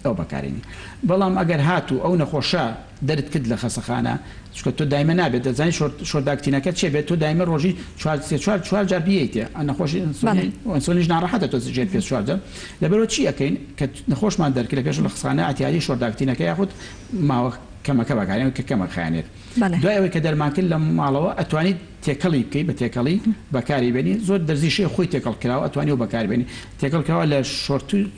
ئەو بەکارێنی بەڵام ئەگەر هاتوو ئەو نەخۆشە دەرت کرد لە خەسەخانە چکە تۆ دایمە نابێت دەزانانی شۆرداکتینەکە چێ بێت تۆ دایمە ڕۆژی 4 جار بیتێ نەخۆشی ئەنسۆلیش ناڕەحەتە تۆ ژێت پێ 4 جار لەبەرەوە چی ئەەکەین کە نەخۆشمان دەرکرد لە پێش لە خسانە ئەتیادی شۆرداکتینەکە یاخود ماوە کەمەکە بەکارێن کە کەمە خیانێت دوای ئەوەی کە دەرمان کرد لە ماڵەوە ئەتوانیت تێکەڵی بکەی بە تێکەڵی بەکاری بێنی زۆر دەرزیشێ خۆی تێکەڵ کراوە ئەتوانی و بەکاری بێنی تێکەڵ کراوە لە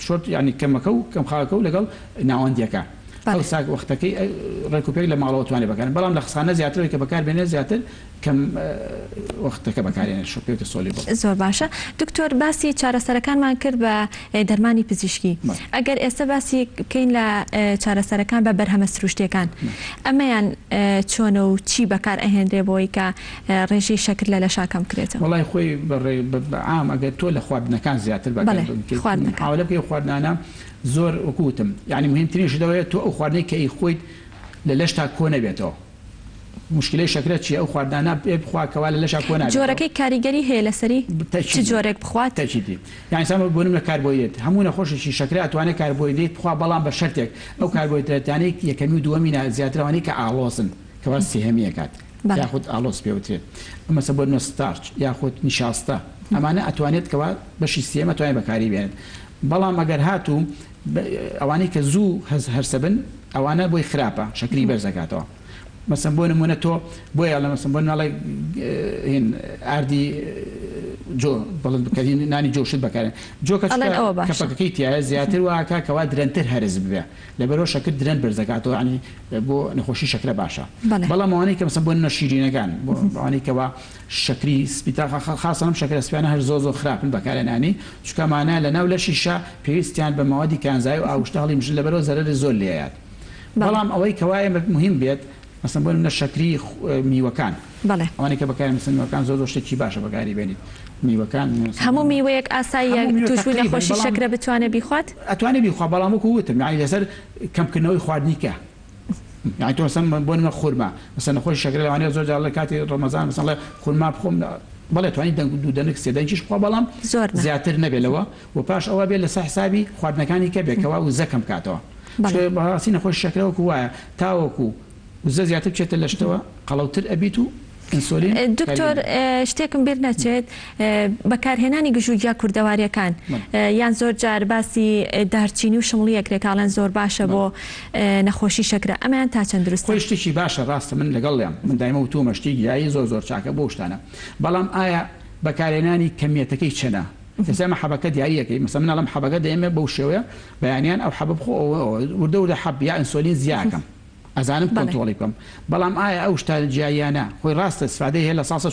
شۆرت ینی کەمەکە و کەم خاڵەکە و لەگەڵ ناوەندیەکە ئەو ساک وەختەکەی ڕێکوپێک لە ماڵەوە توانێت بەکارن بەڵام لە خسانە زیاترەوەی کە بەکار بێنێت زیاتر کەم وەختەکە بەکارێنێت شۆپێتە سۆلی زۆر باشە دکتۆر باسی چارەسەرەکانمان کرد بە دەرمانی پزیشکی ئەگەر ئێستا باسی بکەین لە چارەسەرەکان بە بەرهەمە سروشتیەکان ئەمەیان چۆنە و چی بەکار ئەهێنرێ بۆی کە ڕێژەی شەکر لە لەشاکەم بکرێتەوە وڵای خۆی عام ئەگەر تۆ لە خواردنەکان زیاتر بەکار بکەی خواردنانە زۆر وەکوتم یعنی مهمترین شتەوەیە تۆ ئەو خواردنەی کە خۆیت لە لەشتا کۆ نەبێتەوە مشکلەی شەکرە چیە ئەو خواردانە پێ بخواکەوە لە لەشا کۆ نابێت جۆرەکەی کاریگەری هەیە لەسەری چ جۆرێک بخوات تەچیدی یعنی سامە بۆنم لە کاربۆیدێت هەموو نەخۆشێکی شەکرە ئەتوانێت کاربۆیدێت بخوا بەڵام بە شەرتێک ئەو کاربۆیدرێتانەی یەکەمی و دووەمینە زیاترەوەی کە ئاڵۆسن کەوا سێهەمیەکات یاخود ئاڵۆس پێوترێت ئەمەسە بۆ نۆستارچ یاخود نیشاستە ئەمانە ئەتوانێت کەوا بەشی سێمە توانێت بەکاری بێنێت بەڵام ئەگەر هاتوو ئەوانەی کە زوو هەرسەبن ئەوانە بۆی خراپە شەکری بەرزەکاتەوە مەسەن بۆ نمونە تۆ بۆیە لە مەسەن بۆ ناڵێ هین ئاردی جۆ بەڵند بکەین نانی جۆشت بەکارێن جۆکە کەپەکەی تایە زیاتر واکە کەوا درەنتر هەرز ببێ لەبەرەوە شەکر درەن بەرزەکاتەوە عنی بۆ نەخۆشی شەکرە باشە بەڵام ئەوانەی کە مەسەن بۆ نە شیرینەکان بۆ ئەوانەی کەوا شەکری سپیتا خاصەم شەکرە سپیانە هەر زۆ خراپن بەکارێنانی چکەمانە لە ناو لە شیشە پێویستیان بە ماوەدی کانزای و ئاوشتە هەڵی مژن لەبەرەوە زەرەری زۆر لێیات بەڵام ئەوەی کەوایە مهم بێت مەسەن بۆ نە شەکری میوەکان ئەوانەی کە بەکارێن مەسەن میوەکان زۆر شتێکی باشە بەکاری بێنیت میوەکان هەموو میوەیەک ئاساییە تووشبووی نەخۆشی شەکرە بتوانێت بیخوات ئەتوانێت بیخوا بەڵام وەکو وتم یعنی لەسەر کەمکردنەوەی خواردنیکە یعنی تۆ مەسەن بۆ نمە خورما مەسەن نەخۆشی شەکرە لەوانەیە زۆر جار لە کاتی ڕەمەزان مەسەن خورما بخۆم بەڵێ توانی دەنگ دوو دەنگ سێدەنگیش خوا بەڵام زیاتر نەبێتەوە و پاش ئەوە بێت لەسەر حسابی خواردنەکانی کە بێکەوە و زەکەم کاتەوە بەڕاستی نەخۆشی شەکرەوەکو وایە تاوەکو وزە زیاتر بچێتە لە شتەوە قەڵەوتر ئەبیت و دکتۆر شتێکم بیر نەچێت بەکارهێنانی گژوگیا کوردەواریەکان یان زۆر جار باسی دارچینی و شمڵی یەکرێکاڵەن زۆر باشە بۆ نەخۆشی شەکرە ئەمەیان تا چەند دروست خۆی شتێکی باشە ڕاستە من لەگەڵیان من دایمە و تومە شتی گیایی زۆر چاکە بۆ شتانە بەڵام ئایا بەکارهێنانی کەمیەتەکەی چەنە ئێستا حەبەکە دیاریەکەی مەسەڵەن منەڵەم حەبەکە دەیەمێ بەو شێوەیە بەیانیان ئەو حەبە بخۆ وردە حەب یا ئینسۆلین زیاکەم ئەزانم کۆنتڕۆڵی بکەم بەڵام ئایا ئەو شتە جیایانە خۆی ڕاستە استفادەی هەیە لە ساسە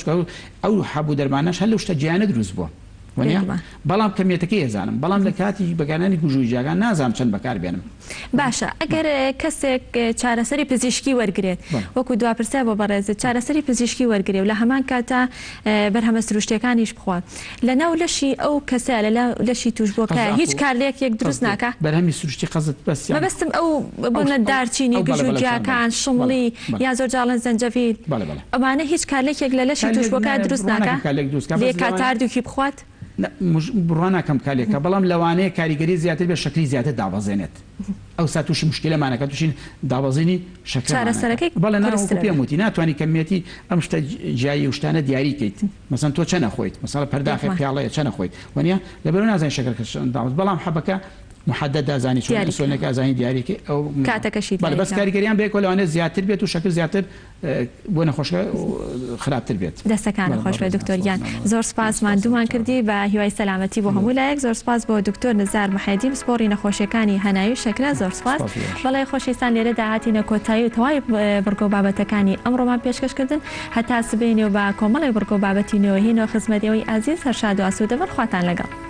ئەو حەبوو دەرمانەش هەر لەو شتە جیانە دروست بووە بەڵام کەمیەتەکەی ێزانم بەڵام لە کاتی بەکارهێنانی گژوگی جیاگان نازانم چەند بەکار بێنم باشە ئەگەر کەسێک چارەسەری پزیشکی وەرگێت وەکو دواپرسە بۆ بەڕێزت چارەسەری پزیشکی وەرگێ و لە هەمان کاتە بەرهەمە سروشتەکانیش بخوات لە ناو لەشی ئەو کەسە لە لەشی توشبۆکە هیچ کارلێک یەک دروست ناکە بەرهەمی سروشتی قەزت بەبەستم ئەو بۆنە دارچینی گژوگیاکان شمڵی یا زۆر جاڵەن زەنجەڤیل ئەوانە هیچ کارلێکێک لە لەشی توشبۆکە دروست ناکە لێ کاتاردووکی بخوات بڕواناکەم کالێکە بەڵام لەوانەیە کاریگەری زیاتر بێ شکلی زیاتر دابەزێنێت ئەو سا تووشی مشکلەمانەکە تووشین دابەزینی شەکرەسەرەکەی بەڵێ ناوەکو پێم وتی ناتوانانی کەمیەتی ئەم شتە جیایی وشتانە دیاریکەیت مەسەن تۆ چەنە خۆیت مەسەڵە پەرداخی پیاڵەیە چەنە خۆیت وانە لەبەرەوە نازانین شەکرەکە دابەز بەڵام حەبەکە محدد ئازانی چۆنێک ئازانی دیاریکە ئەو کاتەکەشی بەس کاریگەریان بێک لەوانێت زیاتر بێت و شەکر زیاتر بۆ نەخۆشە خراپتر بێت دەستەکانە خۆش بێ دکتۆریان زۆر سپاس ماندوومان کردی بە هیوای سەلامەتی بۆ هەموو لایەک زۆر سپاس بۆ دکتۆر نزار محەدی پسپۆڕی نەخۆشیەکانی هەناوی و شەکرە زۆر سپاس بەڵێ خۆشەویستان لێرە داهاتینە کۆتایی و تەواوی بڕگۆ بابەتەکانی ئەمڕۆمان پێشکەشکردن هەتا سبەینێ و بە کۆمەڵی بڕگۆ بابەتی نوێهینەوە خزمەتیەوەی ئازیز هەرشاد و ئاسوودە بەرخواتان لەگەڵ